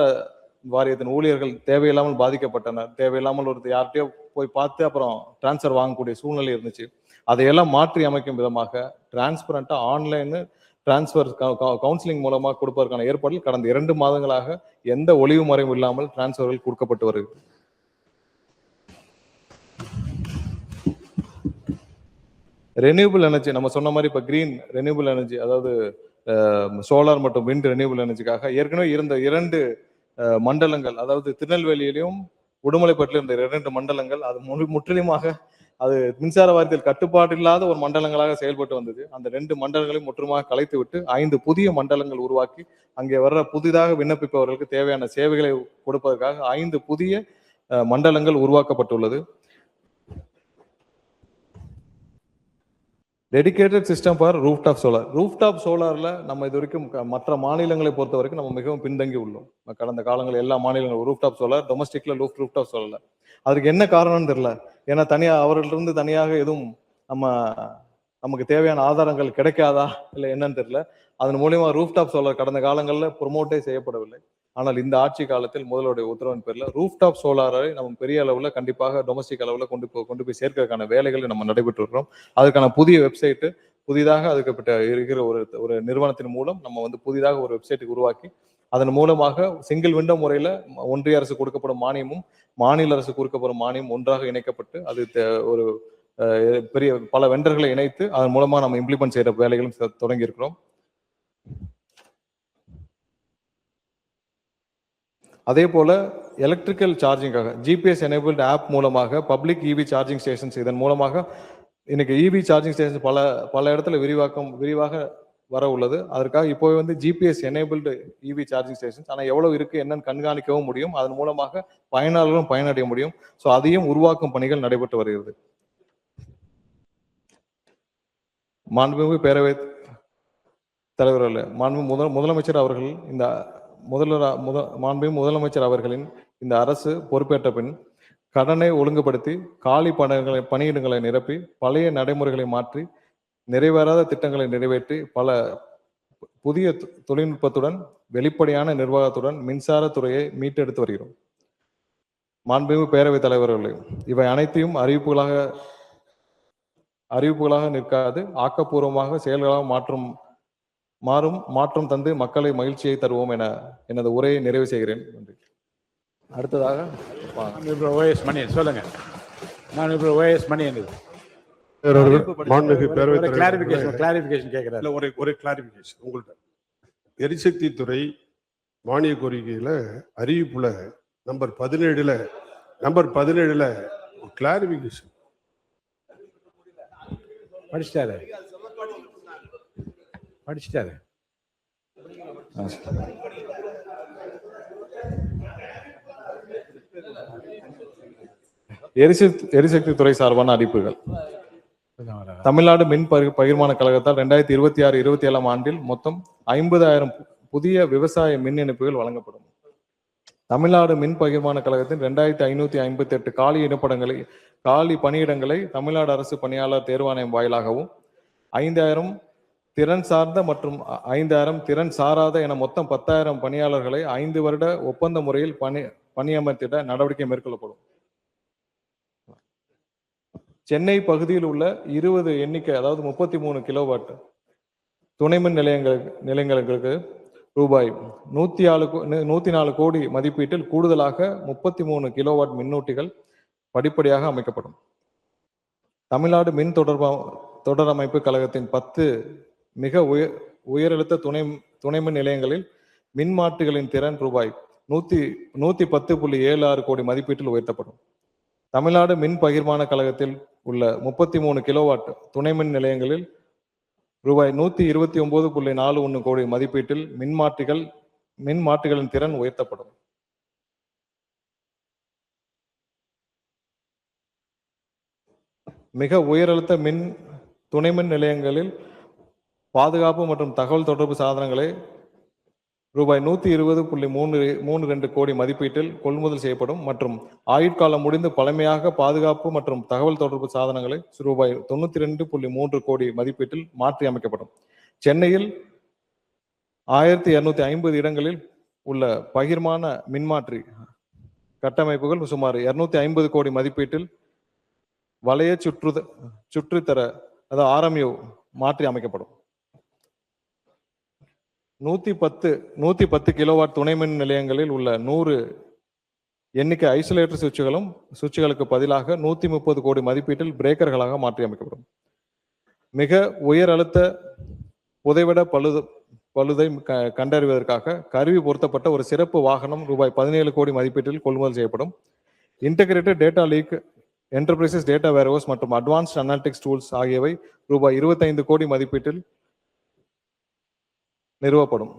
வாரியத்தின் ஊழியர்கள் தேவையில்லாமல் பாதிக்கப்பட்டனர். தேவையில்லாமல் யார்கிட்டயோ போய் பார்த்து அப்புறம் டிரான்ஸ்ஃபர் வாங்கக்கூடிய சூழ்நிலை இருந்துச்சு. அதையெல்லாம் மாற்றி அமைக்கும் விதமாக டிரான்ஸ்பரண்டா ஆன்லைன் டிரான்ஸ்ஃபர் கவுன்சிலிங் மூலமாக கொடுப்பதற்கான ஏற்பாடுகள் கடந்த 2 மாதங்களாக எந்த ஒளிவு மறைவும் இல்லாமல் டிரான்ஸ்ஃபர்கள் கொடுக்கப்பட்டு வருகிறது. ரெனியூபிள் எனர்ஜி, நம்ம சொன்ன மாதிரி இப்ப கிரீன் ரெனியூபிள் எனர்ஜி, அதாவது சோலார் மற்றும் விண்ட் ரெனியூபிள் எனர்ஜிக்காக ஏற்கனவே இருந்த 2 மண்டலங்கள், அதாவது திருநெல்வேலியிலும் உடுமலைப்பேட்டிலும் இருந்த 2 மண்டலங்கள் அது முற்றிலுமாக அது மின்சார வாரியத்தில் கட்டுப்பாடு இல்லாத ஒரு மண்டலங்களாக செயல்பட்டு வந்தது. அந்த 2 மண்டலங்களையும் முற்றுமாக கலைத்து விட்டு 5 புதிய மண்டலங்கள் உருவாக்கி அங்கே வர்ற புதிதாக விண்ணப்பிப்பவர்களுக்கு தேவையான சேவைகளை கொடுப்பதற்காக 5 புதிய மண்டலங்கள் உருவாக்கப்பட்டுள்ளது. Dedicated system for rooftop solar. Rooftop சோலார்ல நம்ம இது வரைக்கும் மற்ற மாநிலங்களை பொறுத்த வரைக்கும் நம்ம மிகவும் பின்தங்கி உள்ளோம். கடந்த காலங்களில் எல்லா மாநிலங்களும் ரூஃப்டாப் சோலார், டொமஸ்டிக்ல ரூஃப்டாப் சோலார். அதுக்கு என்ன காரணம்னு தெரியல. ஏன்னா தனியா அவர்களிருந்து தனியாக எதுவும் நமக்கு தேவையான ஆதாரங்கள் கிடைக்காதா இல்லை என்னன்னு தெரியல. அதன் மூலியமா ரூஃப்டாப் சோலார் கடந்த காலங்களில் ப்ரொமோட்டே செய்யப்படவில்லை. ஆனால் இந்த ஆட்சி காலத்தில் முதல்வருடைய உத்தரவின் பேரில் ரூஃப்டாப் சோலாரை நம்ம பெரிய அளவில் கண்டிப்பாக டொமஸ்டிக் அளவில் கொண்டு போய் சேர்க்கிறதுக்கான வேலைகளை நம்ம நடைபெற்று இருக்கிறோம். அதுக்கான புதிய வெப்சைட்டு புதிதாக அதுக்கப்பட்ட இருக்கிற ஒரு நிறுவனத்தின் மூலம் நம்ம புதிதாக ஒரு வெப்சைட்டுக்கு உருவாக்கி அதன் மூலமாக சிங்கிள் விண்டோ முறையில் ஒன்றிய அரசு கொடுக்கப்படும் மானியமும் மாநில அரசு கொடுக்கப்படும் மானியம் ஒன்றாக இணைக்கப்பட்டு அது ஒரு பெரிய பல வெண்டர்களை இணைத்து அதன் மூலமா நம்ம இம்ப்ளிமெண்ட் செய்யற வேலைகளும் தொடங்கி இருக்கிறோம். அதே போல எலக்ட்ரிக்கல் சார்ஜிங்காக ஜிபிஎஸ் எனேபிள்டு ஆப் மூலமாக பப்ளிக் இவி சார்ஜிங் ஸ்டேஷன்ஸ் இதன் மூலமாக இன்னைக்கு இவி சார்ஜிங் ஸ்டேஷன்ஸ் பல இடத்துல விரிவாக வர உள்ளது. அதற்காக இப்போ GPS enabled EV charging stations ஆனால் எவ்வளவு இருக்கு என்னன்னு கண்காணிக்கவும் முடியும். அதன் மூலமாக பயனாளர்களும் பயனடைய முடியும். ஸோ அதையும் உருவாக்கும் பணிகள் நடைபெற்று வருகிறது. மாண்புமிகு பேரவைத் தலைவர்கள், மாண்புமிகு முதலமைச்சர் அவர்கள் மாண்புமிகு முதலமைச்சர் அவர்களின் இந்த அரசு பொறுப்பேற்ற பின் கடனை ஒழுங்குபடுத்தி காலி பணியிடங்களை நிரப்பி பழைய நடைமுறைகளை மாற்றி நிறைவேறாத திட்டங்களை நிறைவேற்றி பல புதிய தொழில்நுட்பத்துடன் வெளிப்படையான நிர்வாகத்துடன் மின்சார துறையை மீட்டெடுத்து வருகிறோம். மாண்புமிகு பேரவைத் தலைவர்களே, இவை அனைத்தையும் அறிவிப்புகளாக நிற்காது, ஆக்கப்பூர்வமாக செயல்களாக மாற்றம் தந்து மக்களை மகிழ்ச்சியை தருவோம் என எனது உரையை நிறைவு செய்கிறேன். நன்றி. அடுத்ததாக ஓஎஸ் மணியன் சொல்லுங்க. நான் இப்போ ஓஎஸ் மணியன் கிளாரிபிகேஷன் கேட்கிறேன். ஒரு கிளாரிபிகேஷன் உங்கள்கிட்ட. எரிசக்தி துறை மானிய கோரிக்கையில அறிவிப்புல நம்பர் 17ல கிளாரிபிகேஷன் படிச்சிட்டாரு. எரிசக்தி துறை சார்பான அறிவிப்புகள். தமிழ்நாடு மின் பகிர்மான கழகத்தால் 2026-27 ஆண்டில் மொத்தம் 50,000 புதிய விவசாய மின் இணைப்புகள் வழங்கப்படும். தமிழ்நாடு மின் பகிர்மான கழகத்தின் 2558 காலி பணியிடங்களை தமிழ்நாடு அரசு பணியாளர் தேர்வாணையம் வாயிலாகவும் 5,000 திறன் சார்ந்த மற்றும் 5,000 திறன் சாராத என மொத்தம் 10,000 பணியாளர்களை 5 வருட ஒப்பந்த முறையில் பணியமர்த்திட நடவடிக்கை மேற்கொள்ளப்படும். சென்னை பகுதியில் உள்ள 20 எண்ணிக்கை அதாவது 33 கிலோவாட் துணைமின் நிலையங்களுக்கு ரூபாய் 104 கோடி மதிப்பீட்டில் கூடுதலாக 33 கிலோவாட் மின்னூட்டிகள் படிப்படியாக அமைக்கப்படும். தமிழ்நாடு மின் தொடரமைப்பு கழகத்தின் 10 மிக உயரழுத்த துணைமின் நிலையங்களில் மின்மாற்றிகளின் திறன் ரூபாய் 110.76 கோடி மதிப்பீட்டில் உயர்த்தப்படும். தமிழ்நாடு மின் பகிர்மான கழகத்தில் உள்ள 33 கிலோவாட் துணைமின் நிலையங்களில் ரூபாய் 129.41 கோடி மதிப்பீட்டில் மின்மாற்றிகளின் திறன் உயர்த்தப்படும். மிக உயரழுத்த துணைமின் நிலையங்களில் பாதுகாப்பு மற்றும் தகவல் தொடர்பு சாதனங்களை ரூபாய் 120.32 கோடி மதிப்பீட்டில் கொள்முதல் செய்யப்படும் மற்றும் ஆயுட்காலம் முடிந்து பழமையாக பாதுகாப்பு மற்றும் தகவல் தொடர்பு சாதனங்களை ரூபாய் 92.3 கோடி மதிப்பீட்டில் மாற்றி அமைக்கப்படும். சென்னையில் 1250 இடங்களில் உள்ள பகிர்மான மின்மாற்றி கட்டமைப்புகள் சுமார் 250 கோடி மதிப்பீட்டில் வளைய சுற்றுத்தர அதாவது RMU மாற்றி அமைக்கப்படும். 110 கிலோவாட் துணைமின் நிலையங்களில் உள்ள 100 எண்ணிக்கை ஐசோலேட்டர் சுவிட்சுகளுக்கு பதிலாக 130 கோடி மதிப்பீட்டில் பிரேக்கர்களாக மாற்றி அமைக்கப்படும். மிக உயர் அழுத்த புதைவிட பழுதை கண்டறிவதற்காக கருவி பொருத்தப்பட்ட ஒரு சிறப்பு வாகனம் ரூபாய் 17 கோடி மதிப்பீட்டில் கொள்முதல் செய்யப்படும். இன்டகிரேட்டட் என்டர்பிரைசஸ் டேட்டா வேர்ஹவுஸ் மற்றும் அட்வான்ஸ்ட் அனாலிட்டிக்ஸ் டூல்ஸ் ஆகியவை ரூபாய் 25 கோடி மதிப்பீட்டில் நிறுவப்படும்.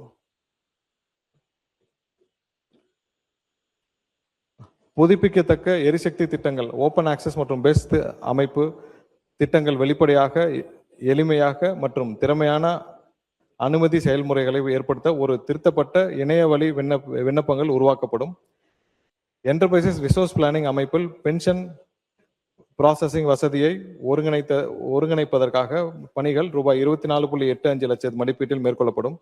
புதுப்பிக்கத்தக்க எரிசக்தி திட்டங்கள், ஓபன் ஆக்சஸ் மற்றும் பெஸ்ட் அமைப்பு திட்டங்கள் வெளிப்படையாக, எளிமையாக மற்றும் திறமையான அனுமதி செயல்முறைகளை ஏற்படுத்த ஒரு திருத்தப்பட்ட இணையவழி விண்ணப்பங்கள் உருவாக்கப்படும். என்டர்பிரைசஸ் ரிசோர்ஸ் பிளானிங் அமைப்பில் பென்ஷன் ப்ராசஸிங் வசதியை ஒருங்கிணைப்பதற்காக பணிகள் ரூபாய் 24.85 லட்சம் மதிப்பீட்டில் மேற்கொள்ளப்படும்.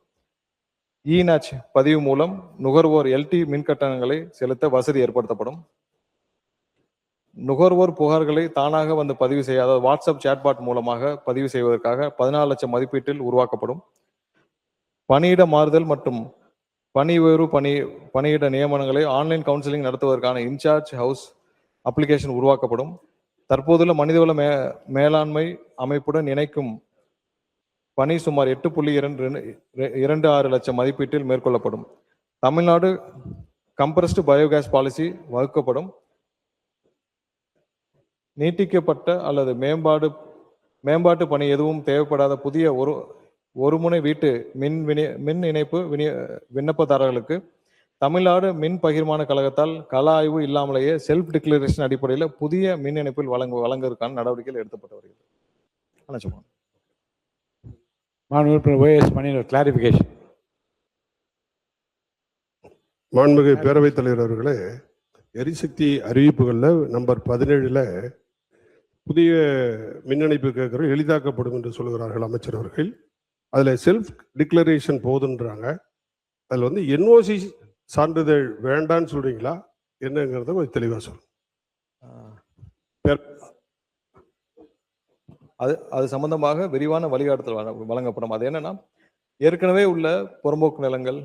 இநாச் பதிவு மூலம் நுகர்வோர் LT மின் கட்டணங்களை செலுத்த வசதி ஏற்படுத்தப்படும். நுகர்வோர் புகார்களை தானாக வந்து பதிவு செய்யாத வாட்ஸ்அப் சேட்பாட் மூலமாக பதிவு செய்வதற்காக 14 லட்சம் மதிப்பீட்டில் உருவாக்கப்படும். பணியிட மாறுதல் மற்றும் பணி உயர்வு பணியிட நியமனங்களை ஆன்லைன் கவுன்சிலிங் நடத்துவதற்கான இன்சார்ஜ் ஹவுஸ் அப்ளிகேஷன் உருவாக்கப்படும். தற்போதுள்ள மனிதவள மேலாண்மை அமைப்புடன் இணைக்கும் பணி சுமார் 8.26 லட்சம் மதிப்பீட்டில் மேற்கொள்ளப்படும். தமிழ்நாடு கம்ப்ரஸ்டு பயோகேஸ் பாலிசி வகுக்கப்படும். நீட்டிக்கப்பட்ட அல்லது மேம்பாட்டு பணி எதுவும் தேவைப்படாத புதிய ஒருமுனை வீட்டு மின் இணைப்பு விண்ணப்பதாரர்களுக்கு தமிழ்நாடு மின் பகிர்மான கழகத்தால் கள ஆய்வு இல்லாமலேயே செல்ஃப் டிக்ளரேஷன் அடிப்படையில் புதிய மின் இணைப்பில் வழங்குவதற்கான நடவடிக்கைகள் எடுக்கப்பட்டு வருகிறது. கிளாரிபிகேஷன். மாண்புமிகு பேரவைத் தலைவர் அவர்களே, எரிசக்தி அறிவிப்புகளில் நம்பர் 17 புதிய மின் இணைப்பு கேட்கறது எளிதாக்கப்படும் என்று சொல்கிறார்கள் அமைச்சர் அவர்கள். அதில் செல்ஃப் டிக்ளரேஷன் போதுன்றாங்க. அதில் வந்து NOC சான்றிதழ் வேண்டான்னு சொல்றீங்களா? என்னங்கிறத கொஞ்சம் தெளிவாக சொல்லுங்க. அது சம்பந்தமாக விரிவான வழிகாட்டுதல் வழங்கப்படும். அது என்னன்னா, ஏற்கனவே உள்ள புறம்போக்கு நிலங்கள்,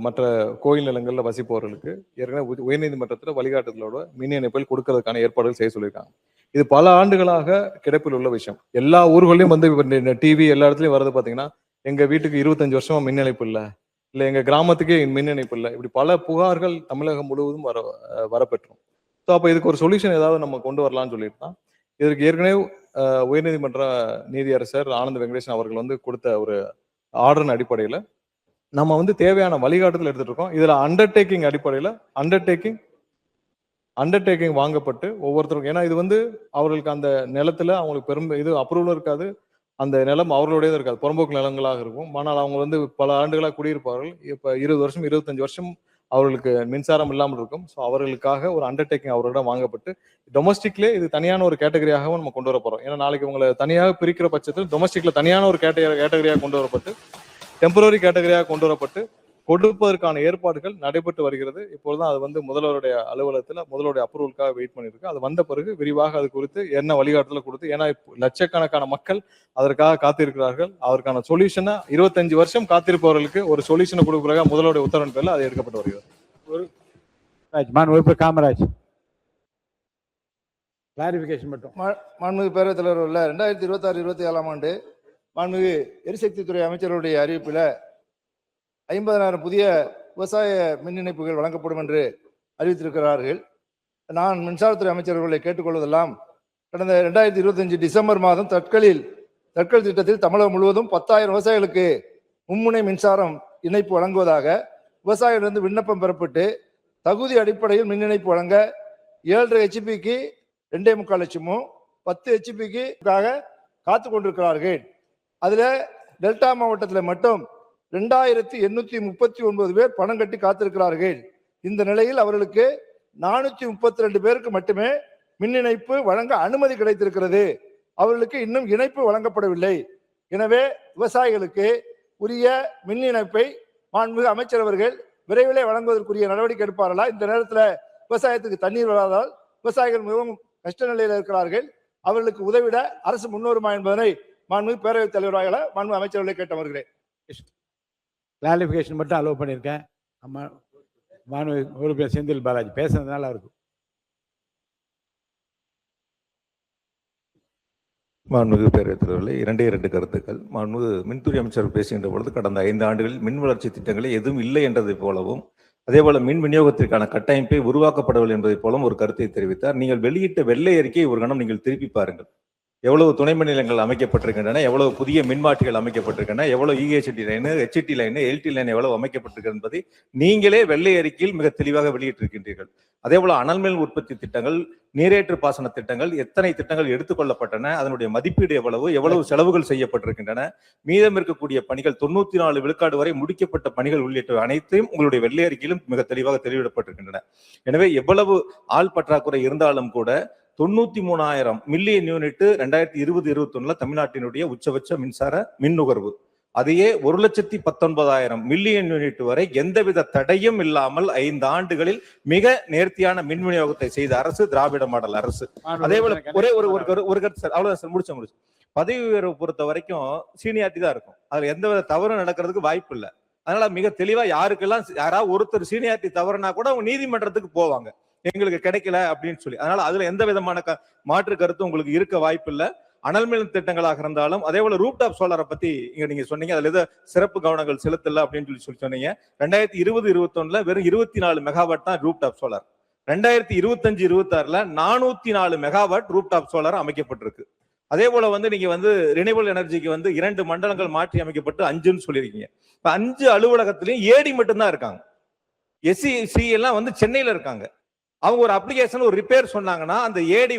மற்ற கோயில் நிலங்கள்ல வசிப்பவர்களுக்கு ஏற்கனவே உயர்நீதிமன்றத்தில் வழிகாட்டுதலோட மின் இணைப்பில் கொடுக்கறதுக்கான ஏற்பாடுகள் செய்ய சொல்லியிருக்காங்க. இது பல ஆண்டுகளாக கிடப்பில் உள்ள விஷயம். எல்லா ஊர்களையும் வந்து டிவி எல்லா இடத்துலயும் வருது. பாத்தீங்கன்னா, எங்க வீட்டுக்கு 25 வருஷமா மின் இணைப்பு இல்லை, எங்க கிராமத்துக்கே மின் இணைப்பு இல்லை, இப்படி பல புகார்கள் தமிழகம் முழுவதும் வரப்பெற்றோம். ஸோ அப்போ இதுக்கு ஒரு சொல்யூஷன் ஏதாவது நம்ம கொண்டு வரலாம்னு சொல்லிட்டு தான் இதற்கு ஏற்கனவே உயர்நீதிமன்ற நீதியரசர் ஆனந்த் வெங்கடேசன் அவர்கள் வந்து கொடுத்த ஒரு ஆர்டரின் அடிப்படையில் நம்ம வந்து தேவையான வழிகாட்டுதல் எடுத்துட்டு இருக்கோம். இதுல அண்டர்டேக்கிங் அடிப்படையில் அண்டர்டேக்கிங் வாங்கப்பட்டு ஒவ்வொருத்தருக்கும், ஏன்னா இது வந்து அவர்களுக்கு அந்த நிலத்துல அவங்களுக்கு இது அப்ரூவலும் இருக்காது, அந்த நிலம் அவர்களுடையது இருக்காது, புறம்போக்கு நிலங்களாக இருக்கும். ஆனால் அவங்க வந்து பல ஆண்டுகளாக குடியிருப்பார்கள். இப்ப 20 வருஷம் 25 வருஷம் அவர்களுக்கு மின்சாரம் இல்லாமல் இருக்கும். ஸோ அவர்களுக்காக ஒரு அண்டர்டேக்கிங் அவர்களிடம் வாங்கப்பட்டு டொமஸ்டிக்லேயே இது தனியான ஒரு கேட்டகரியாகவும் நம்ம கொண்டு வர போறோம். ஏன்னா நாளைக்கு உங்களை தனியாக பிரிக்கிற பட்சத்தில் டொமஸ்டிக்ல தனியான ஒரு கேட்டகரியாக கொண்டு வரப்பட்டு டெம்பரரி கேட்டகரியாக கொண்டு வரப்பட்டு கொடுப்பதற்கான ஏற்பாடுகள் நடைபெற்று வருகிறது. இப்பொழுதுதான் அது வந்து முதல்வருடைய அலுவலகத்தில் முதல்வருடைய அப்ரூவலுக்காக வெயிட் பண்ணிருக்கு. அது வந்த பிறகு விரிவாக அது குறித்து என்ன வழிகாட்டுதல் கொடுத்து, ஏன்னா லட்சக்கணக்கான மக்கள் அதற்காக காத்திருக்கிறார்கள். அதற்கான சொல்யூஷனை 25 வருஷம் காத்திருப்பவர்களுக்கு ஒரு சொல்யூஷனை கொடுக்குறாங்க. முதல்வருடைய உத்தரவின் பேரில் அது எடுக்கப்பட்டு வருகிறது. காமராஜ் கிளாரிபிகேஷன் மட்டும். மாண்புமிகு பேரவைத் தலைவர் 2026-27 ஆண்டு மாண்புமிகு எரிசக்தி துறை அமைச்சருடைய அறிவிப்பில் 50,000 புதிய விவசாய மின் இணைப்புகள் வழங்கப்படும் என்று அறிவித்திருக்கிறார்கள். நான் மின்சாரத்துறை அமைச்சர்களை கேட்டுக்கொள்வதெல்லாம், கடந்த 2025 டிசம்பர் மாதம் தட்கல் திட்டத்தில் தமிழகம் முழுவதும் 10,000 விவசாயிகளுக்கு மும்முனை மின்சாரம் இணைப்பு வழங்குவதாக விவசாயிகளிருந்து விண்ணப்பம் பெறப்பட்டு தகுதி அடிப்படையில் மின் இணைப்பு வழங்க 7.5 ஹெச்பிக்கு 2.25 லட்சமும் 10 ஹெச்பிக்கு காத்து கொண்டிருக்கிறார்கள். அதுல டெல்டா மாவட்டத்தில் மட்டும் 2,839 பேர் பணம் கட்டி காத்திருக்கிறார்கள். இந்த நிலையில் அவர்களுக்கு 432 பேருக்கு மட்டுமே மின் இணைப்பு வழங்க அனுமதி கிடைத்திருக்கிறது. அவர்களுக்கு இன்னும் இணைப்பு வழங்கப்படவில்லை. எனவே விவசாயிகளுக்கு உரிய மின் இணைப்பை மாண்புமிகு அமைச்சர் அவர்கள் விரைவிலே வழங்குவதற்குரிய நடவடிக்கை எடுப்பார்களா? இந்த நேரத்தில் விவசாயத்துக்கு தண்ணீர் வராதால் விவசாயிகள் மிகவும் கஷ்ட நிலையில் இருக்கிறார்கள். அவர்களுக்கு உதவிட அரசு முன்வருமா என்பதனை மாண்புமிகு பேரவைத் தலைவராக மாண்புமிகு அமைச்சர்களை கேட்டு வருகிறேன். கிளாரிபிகேஷன் மட்டும் அலோவ் பண்ணியிருக்கேன். அம்மா மாண்புமிகு செந்தில் பாலாஜி பேசுனதுனால இருக்கும். மாண்புமிகு பேரவைத் தலைவர்களே, 2 கருத்துக்கள். மாண்புமிகு மின்துறை அமைச்சர் பேசுகின்ற பொழுது கடந்த 5 ஆண்டுகளில் மின் வளர்ச்சி திட்டங்களை எதுவும் இல்லை என்றதை போலவும் அதேபோல மின் விநியோகத்திற்கான கட்டமைப்பை உருவாக்கப்படவில்லை என்பதை போலும் ஒரு கருத்தை தெரிவித்தார். நீங்கள் வெளியிட்ட வெள்ளை அறிக்கையை ஒரு கணம் நீங்கள் திருப்பி பாருங்கள். எவ்வளவு துணை மின் நிலையங்கள் அமைக்கப்பட்டிருக்கின்றன, எவ்வளவு புதிய மின்மாற்றிகள் அமைக்கப்பட்டிருக்கின்றன, எவ்வளவு EHT line, HT line, LT line எவ்வளவு அமைக்கப்பட்டிருக்கிறது என்பதை நீங்களே வெள்ளை அறிக்கையில் மிக தெளிவாக வெளியிட்டிருக்கின்றீர்கள். அதே போல அனல் மின் உற்பத்தி திட்டங்கள், நீரேற்று பாசன திட்டங்கள், எத்தனை திட்டங்கள் எடுத்துக்கொள்ளப்பட்டன, அதனுடைய மதிப்பீடு எவ்வளவு செலவுகள் செய்யப்பட்டிருக்கின்றன, மீதம் இருக்கக்கூடிய பணிகள் 94 விழுக்காடு வரை முடிக்கப்பட்ட பணிகள் உள்ளிட்ட அனைத்தையும் உங்களுடைய வெள்ளை அறிக்கையிலும் மிக தெளிவாக தெளிவிடப்பட்டிருக்கின்றன. எனவே எவ்வளவு ஆள் பற்றாக்குறை இருந்தாலும் கூட 93,000 மில்லியன் யூனிட் 2020-21 தமிழ்நாட்டினுடைய உச்சபட்ச மின்சார மின் நுகர்வு. அதையே 1,19,000 மில்லியன் யூனிட் வரை எந்தவித தடையும் இல்லாமல் 5 ஆண்டுகளில் மிக நேர்த்தியான மின் விநியோகத்தை செய்த அரசு திராவிட மாடல் அரசு. அதே போல ஒரே ஒரு கருத்து சார், அவ்வளவுதான் சார், முடிச்சு பதவி உயர்வு பொறுத்த வரைக்கும் சீனியாரிட்டி தான் இருக்கும். அதுல எந்தவித தவறும் நடக்கிறதுக்கு வாய்ப்பு இல்லை. அதனால மிக தெளிவா யாருக்கெல்லாம் யாராவது ஒருத்தர் சீனியாரிட்டி தவறுனா கூட அவங்க நீதிமன்றத்துக்கு போவாங்க, எங்களுக்கு கிடைக்கல அப்படின்னு சொல்லி. அதனால அதுல எந்த விதமான மாற்று கருத்து உங்களுக்கு இருக்க வாய்ப்பு இல்லை. அனல் மின் திட்டங்களாக இருந்தாலும் அதே போல ரூப்டாப் சோலாரை பத்தி இங்க நீங்க சொன்னீங்க, அதுல ஏதோ சிறப்பு கவனங்கள் செலுத்தல அப்படின்னு சொல்லி சொன்னீங்க. 2020-21 வெறும் 24 மெகாவாட் தான் rooftop solar. 2025-26 404 megawatt rooftop solar அமைக்கப்பட்டிருக்கு. அதே போல நீங்க ரினியூவல் எனர்ஜிக்கு 2 மண்டலங்கள் மாற்றி அமைக்கப்பட்டு 5ன்னு சொல்லியிருக்கீங்க. இப்ப 5 அலுவலகத்திலையும் ஏடி மட்டும்தான் இருக்காங்க. எஸ்சி எல்லாம் சென்னையில இருக்காங்க. அவங்க ஒரு அப்ளிகேஷன் ஒரு ரிப்பேர் சொன்னாங்கன்னா அந்த ஏடி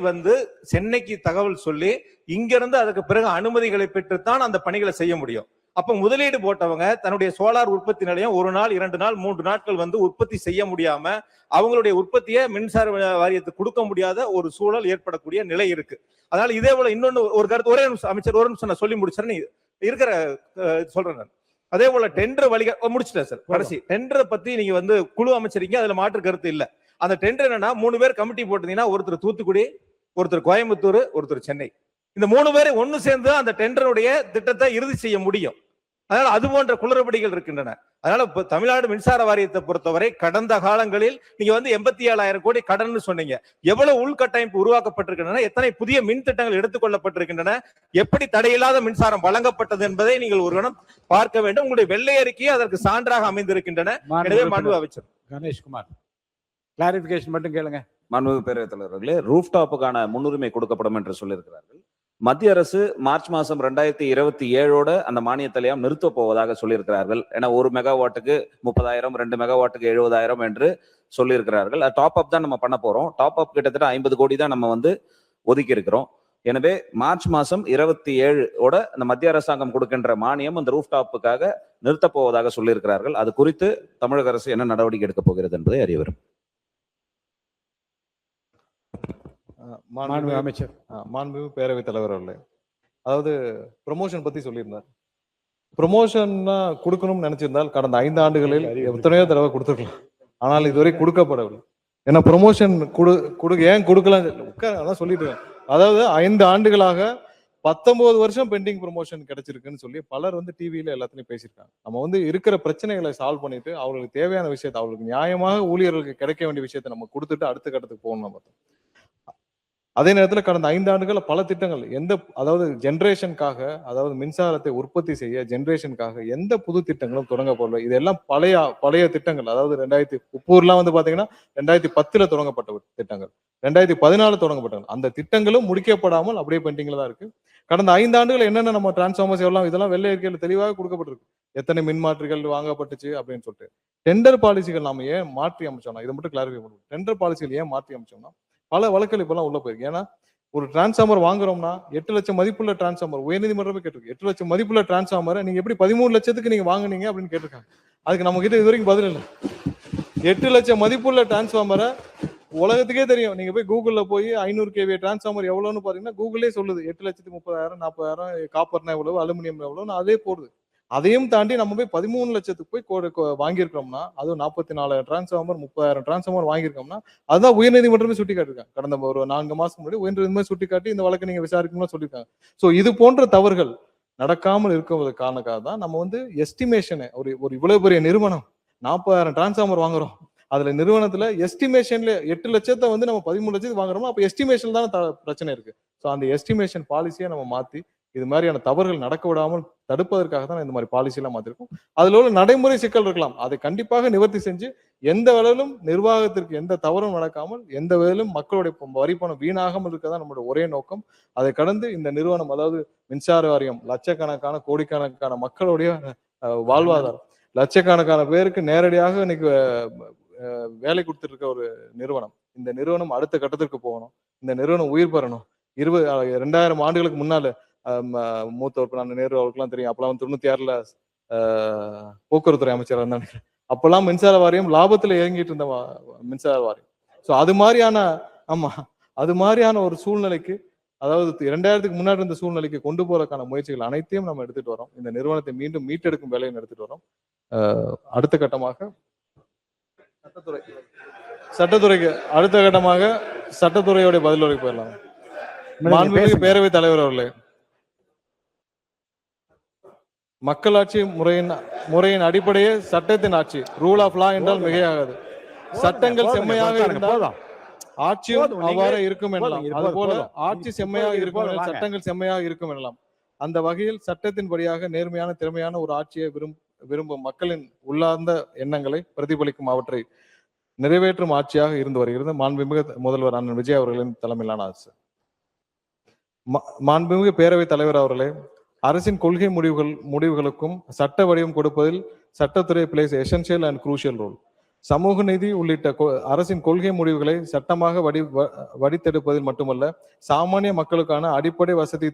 சென்னைக்கு தகவல் சொல்லி இங்கிருந்து அதுக்கு பிறகு அனுமதிகளை பெற்றுத்தான் அந்த பணிகளை செய்ய முடியும். அப்ப முதலீடு போட்டவங்க தன்னுடைய சோலார் உற்பத்தி நிலையம் 1 நாள் 2 நாள் 3 நாட்கள் உற்பத்தி செய்ய முடியாம அவங்களுடைய உற்பத்தியை மின்சார வாரியத்துக்கு கொடுக்க முடியாத ஒரு சூழல் ஏற்படக்கூடிய நிலை இருக்கு. அதனால இதே போல இன்னொன்னு ஒரு கருத்து, ஒரே நிமிஷம் அமைச்சர், ஒரு நிமிஷம் நான் சொல்லி முடிச்சேன், இருக்கிற சொல்றேன் நான். அதே போல டெண்டர் முடிச்சிட்டேன் சார். கடைசி டெண்டரை பத்தி நீங்க குழு அமைச்சிருக்கீங்க, அதுல மாற்று கருத்து இல்ல. அந்த டெண்டர் என்னன்னா 3 பேர் கமிட்டி போட்டீங்கன்னா, ஒருத்தர் தூத்துக்குடி, ஒருத்தர் கோயம்புத்தூர், ஒருத்தர் சென்னை. இந்த 3 பேரை ஒன்னு சேர்ந்து அந்த டெண்டருடைய திட்டத்தை இறுதி செய்ய முடியும். அதனால அது போன்ற குளறுபடிகள் இருக்கின்றன. அதனால தமிழ்நாடு மின்சார வாரியத்தை பொறுத்தவரை கடந்த காலங்களில் நீங்க 87,000 கோடி கடன் சொன்னீங்க. எவ்வளவு உள்கட்டமைப்பு உருவாக்கப்பட்டிருக்கின்றன, எத்தனை புதிய மின் திட்டங்கள் எடுத்துக்கொள்ளப்பட்டிருக்கின்றன, எப்படி தடையில்லாத மின்சாரம் வழங்கப்பட்டது என்பதை நீங்கள் ஒரு கணம் பார்க்க வேண்டும். உங்களுடைய வெள்ளை அறிக்கையை அதற்கு சான்றாக அமைந்திருக்கின்றன. எனவே மாண்பு அமைச்சர் கணேஷ்குமார் கிளாரிபிகேஷன் மட்டும் கேளுங்க. மாண்புமிகு பேரவைத் தலைவர்களே, ரூஃப்டாப்புக்கான முன்னுரிமை கொடுக்கப்படும் என்று சொல்லியிருக்கிறார்கள். மத்திய அரசு மார்ச் மாசம் 2027 அந்த மானியத்தலையம் நிறுத்த போவதாக சொல்லியிருக்கிறார்கள். ஏன்னா 1 மெகாவாட்டுக்கு 30,000, 2 மெகாவாட்டுக்கு 70,000 என்று சொல்லியிருக்கிறார்கள். டாப் அப் தான் நம்ம பண்ண போறோம். டாப் அப் கிட்டத்தட்ட 50 கோடி தான் நம்ம ஒதுக்கி இருக்கிறோம். எனவே மார்ச் மாசம் 27 அந்த மத்திய அரசாங்கம் கொடுக்கின்ற மானியம் அந்த ரூஃப்டாப்புக்காக நிறுத்த போவதாக சொல்லியிருக்கிறார்கள். அது குறித்து தமிழக அரசு என்ன நடவடிக்கை எடுக்க போகிறது என்பதை அறிய வரும். அமைச்சர், மாண்புமிகு பேரவைத் தலைவர் அவர்களே, அதாவது ப்ரொமோஷன் பத்தி சொல்லியிருந்தார். ப்ரொமோஷன் கொடுக்கணும்னு நினைச்சிருந்தால் கடந்த 5 ஆண்டுகளில் எத்தனையோ தடவை கொடுத்துருக்கலாம். ஆனால் இதுவரை கொடுக்கப்படவில்லை. ஏன்னா ப்ரொமோஷன் ஏன் கொடுக்கல அதான் சொல்லிட்டு. அதாவது 5 ஆண்டுகளாக 19 வருஷம் பெண்டிங் ப்ரொமோஷன் கிடைச்சிருக்குன்னு சொல்லி பலர் டிவியில எல்லாத்தையும் பேசியிருக்காங்க. நம்ம இருக்கிற பிரச்சனைகளை சால்வ் பண்ணிட்டு அவங்களுக்கு தேவையான விஷயத்தை, அவங்களுக்கு நியாயமாக ஊழியர்களுக்கு கிடைக்க வேண்டிய விஷயத்தை நம்ம கொடுத்துட்டு அடுத்த கட்டத்துக்கு போகணும். நம்ம அதே நேரத்தில் கடந்த 5 ஆண்டுகள் பல திட்டங்கள் அதாவது ஜென்ரேஷனுக்காக, அதாவது மின்சாரத்தை உற்பத்தி செய்ய ஜென்ரேஷனுக்காக எந்த புது திட்டங்களும் தொடங்கப்படல. இதெல்லாம் பழைய திட்டங்கள். அதாவது 2000 உப்பூர்லாம் பாத்தீங்கன்னா 2010 தொடங்கப்பட்ட திட்டங்கள், 2014 தொடங்கப்பட்டது. அந்த திட்டங்களும் முடிக்கப்படாமல் அப்படியே பெண்டிங்ல தான் இருக்கு. கடந்த 5 ஆண்டுகள் என்னென்ன நம்ம டிரான்ஸ்ஃபார்மர்ஸ் எல்லாம் இதெல்லாம் வெள்ளை அறிக்கையில் தெளிவாக கொடுக்கப்பட்டிருக்கு. எத்தனை மின்மாற்றிகள் வாங்கப்பட்டுச்சு அப்படின்னு சொல்லிட்டு. டெண்டர் பாலிசிகள் நாம ஏன் மாற்றி அமைச்சோம்னா, இதை மட்டும் கிளாரிஃபை பண்ணுவோம். டெண்டர் பாலிசிகள் ஏன் மாற்றி அமைச்சோம்னா பல வழக்குகள் இப்பெல்லாம் உள்ள போயிருக்கு. ஏன்னா ஒரு டிரான்ஸ்ஃபார்மர் வாங்குறோம்னா 8 லட்சம் மதிப்புள்ள டிரான்ஸ்ஃபார்மர் உயர்நீதிமன்றமே கேட்டிருக்கு. 8 லட்சம் மதிப்புள்ள டிரான்ஸ்ஃபார்மரை நீங்க எப்படி 13 லட்சத்துக்கு நீங்க வாங்குனீங்க அப்படின்னு கேட்டிருக்காங்க. அதுக்கு நம்ம கிட்ட இது வரைக்கும் பதில் இல்லை. 8 லட்சம் மதிப்புள்ள டிரான்ஸ்ஃபார்மரை உலகத்துக்கே தெரியும். நீங்க போய் கூகுள்ல போய் 500 kVA டிரான்ஸ்ஃபார்மர் எவ்வளவுன்னு பாத்தீங்கன்னா கூகுளே சொல்லுது. 8,30,000, 40,000, காப்பர்னா எவ்வளவு, அலுமினியம் எவ்வளவுன்னு அதே போடுது. அதையும் தாண்டி நம்ம போய் 13 லட்சத்துக்கு போய் வாங்கியிருக்கோம்னா, அதுவும் 44,000 டிரான்ஸ்ஃபார்மர், 30,000 டிரான்ஸ்ஃபார்மர் வாங்கியிருக்கோம்னா அதுதான் உயர்நீதிமன்றமே சுட்டி காட்டிருக்காங்க. கடந்த ஒரு 4 மாசத்துக்கு முன்னாடி உயர்நீதிமன்றமே சுட்டி காட்டி இந்த வழக்கை நீங்க விசாரிக்கணும்னு சொல்லியிருக்காங்க. சோ இது போன்ற தவறுகள் நடக்காமல் இருக்கிறதுக்கு காரணக்காக தான் நம்ம எஸ்டிமேஷனை ஒரு இவ்வளவு பெரிய நிறுவனம் 40,000 டிரான்ஸ்ஃபார்மர் வாங்குறோம். அதுல நிறுவனத்துல எஸ்டிமேஷன்ல 8 லட்சத்தை நம்ம 13 லட்சத்துக்கு வாங்குறோம்னா அப்ப எஸ்டிமேஷன் தானே பிரச்சனை இருக்கு. ஸோ அந்த எஸ்டிமேஷன் பாலிசியை நம்ம மாத்தி இது மாதிரியான தவறுகள் நடக்க விடாமல் தடுப்பதற்காக தான் இந்த மாதிரி பாலிசி எல்லாம் மாத்திருக்கோம். அதுல உள்ள நடைமுறை சிக்கல் இருக்கலாம், அதை கண்டிப்பாக நிவர்த்தி செஞ்சு எந்த வேளையிலும் நிர்வாகத்திற்கு எந்த தவறும் நடக்காமல், எந்த வேளையிலும் மக்களுடைய வரி பணம் வீணாகாமல் இருக்கதான் நம்மளுடைய ஒரே நோக்கம். அதை கடந்து இந்த நிறுவனம், அதாவது மின்சார வாரியம், லட்சக்கணக்கான கோடிக்கணக்கான மக்களுடைய வாழ்வாதாரம், லட்சக்கணக்கான பேருக்கு நேரடியாக இன்னைக்கு வேலை கொடுத்துட்டு இருக்க ஒரு நிறுவனம். இந்த நிறுவனம் அடுத்த கட்டத்திற்கு போகணும், இந்த நிறுவனம் உயிர் பெறணும். 2000 ஆண்டுகளுக்கு முன்னால மூத்தவர் நான் நேரு அவருக்குலாம் தெரியும், அப்பெல்லாம் 96ல போக்குவரத்துறை அமைச்சராக இருந்தாங்க. அப்பெல்லாம் மின்சார வாரியம் லாபத்துல இயங்கிட்டு இருந்த மின்சார வாரியம். ஸோ அது மாதிரியான ஒரு சூழ்நிலைக்கு, அதாவது 2000க்கு முன்னாடி இருந்த சூழ்நிலைக்கு கொண்டு போறதுக்கான முயற்சிகள் அனைத்தையும் நம்ம எடுத்துட்டு வரோம். இந்த நிறுவனத்தை மீண்டும் மீட்டெடுக்கும் வேலையை எடுத்துட்டு வரோம். அடுத்த கட்டமாக சட்டத்துறைக்கு அடுத்த கட்டமாக சட்டத்துறையோட பதிலுரைக்கு போயிடலாம். மாண்புமிகு பேரவைத் தலைவர் அவர்களே, மக்களாட்சி முறையின் அடிப்படையே சட்டத்தின் ஆட்சி, ரூல் ஆஃப் லா என்றால் மிகையாகாது. சட்டங்கள் செம்மையாக இருந்தால் ஆட்சியும் அவ்வாறு இருக்கும் எனலாம். அதுபோல ஆட்சி செம்மையாக இருக்கும், சட்டங்கள் செம்மையாக இருக்கும் எனலாம். அந்த வகையில் சட்டத்தின்படியாக நேர்மையான திறமையான ஒரு ஆட்சியை விரும்பும் மக்களின் உள்ளார்ந்த எண்ணங்களை பிரதிபலிக்கும், அவற்றை நிறைவேற்றும் ஆட்சியாக இருந்து வருகிறது மாண்புமிகு முதல்வர் அண்ணன் விஜய் அவர்களின் தலைமையிலான அரசு. மாண்புமிகு பேரவைத் தலைவர் அவர்களே, அரசின் கொள்கை முடிவுகளுக்கும் சட்ட வடிவம் கொடுப்பதில் சட்டத்துறை plays essential and crucial role. சமூக நீதி உள்ளிட்ட அரசின் கொள்கை முடிவுகளை சட்டமாக வடித்தெடுப்பதில் மட்டுமல்ல, சாமானிய மக்களுக்கான அடிப்படை வசதி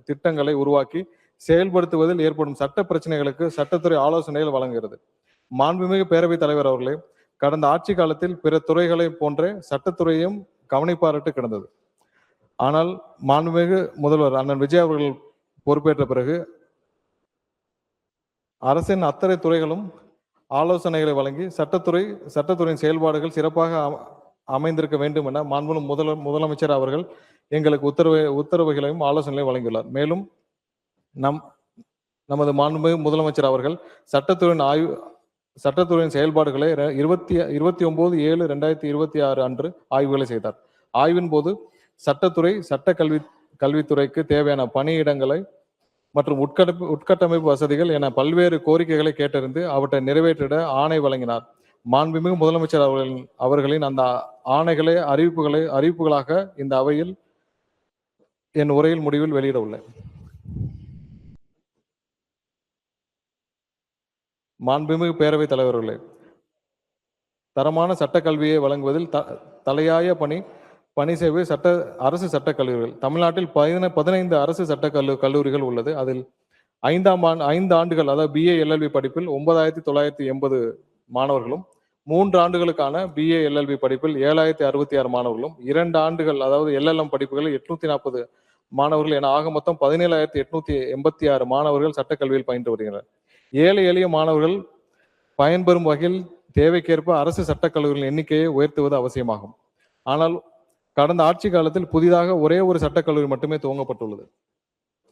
திட்டங்களை உருவாக்கி செயல்படுத்துவதில் ஏற்படும் சட்ட பிரச்சனைகளுக்கு சட்டத்துறை ஆலோசனைகள் வழங்குகிறது. மாண்புமிகு பேரவைத் தலைவர் அவர்களே, கடந்த ஆட்சி காலத்தில் பிற துறைகளை போன்றே சட்டத்துறையும் கவனிப்பாரட்டு கிடந்தது. ஆனால் மாண்புமிகு முதல்வர் அண்ணன் விஜய் அவர்கள் பொறுப்பேற்ற பிறகு அரசின் அத்தனை துறைகளும் ஆலோசனைகளை வழங்கி சட்டத்துறையின் செயல்பாடுகள் சிறப்பாக அமைந்திருக்க வேண்டும் என மாண்புமிகு முதலமைச்சர் அவர்கள் எங்களுக்கு உத்தரவுகளையும் ஆலோசனைகளையும் வழங்கியுள்ளார். மேலும் நமது மாண்புமிகு முதலமைச்சர் அவர்கள் சட்டத்துறையின் செயல்பாடுகளை 29/7/2026 அன்று ஆய்வுகளை செய்தார். ஆய்வின் போது சட்டத்துறை கல்வித்துறைக்கு தேவையான பணியிடங்களை மற்றும் உட்கட்டமைப்பு வசதிகள் என பல்வேறு கோரிக்கைகளை கேட்டறிந்து அவற்றை நிறைவேற்றிட ஆணை வழங்கினார். மாண்புமிகு முதலமைச்சர் அவர்களின் அந்த ஆணைகளை அறிவிப்புகளாக இந்த அவையில் என் உரையில் முடிவில் வெளியிட உள்ளேன். மாண்புமிகு பேரவைத் தலைவர்களே, தரமான சட்ட கல்வியை வழங்குவதில் தலையாய பணி செய்வது அரசு சட்டக் கல்லூரிகள். தமிழ்நாட்டில் 15 அரசு சட்ட கல்லூரிகள் உள்ளது. அதில் 5 ஆண்டுகள், அதாவது BA LLB படிப்பில் 9980 மாணவர்களும், 3 ஆண்டுகளுக்கான BA LLB படிப்பில் 7066 மாணவர்களும், 2 ஆண்டுகள் அதாவது LLM படிப்புகளில் 840 மாணவர்கள் என ஆக மொத்தம் 17,886 மாணவர்கள் சட்டக்கல்வியில் பயின்று வருகின்றனர். ஏழை எளிய மாணவர்கள் பயன்பெறும் வகையில் தேவைக்கேற்ப அரசு சட்டக் கல்லூரிகளின் எண்ணிக்கையை உயர்த்துவது அவசியமாகும். ஆனால் கடந்த ஆட்சி காலத்தில் புதிதாக ஒரே ஒரு சட்டக்கல்லூரி மட்டுமே துவங்கப்பட்டுள்ளது.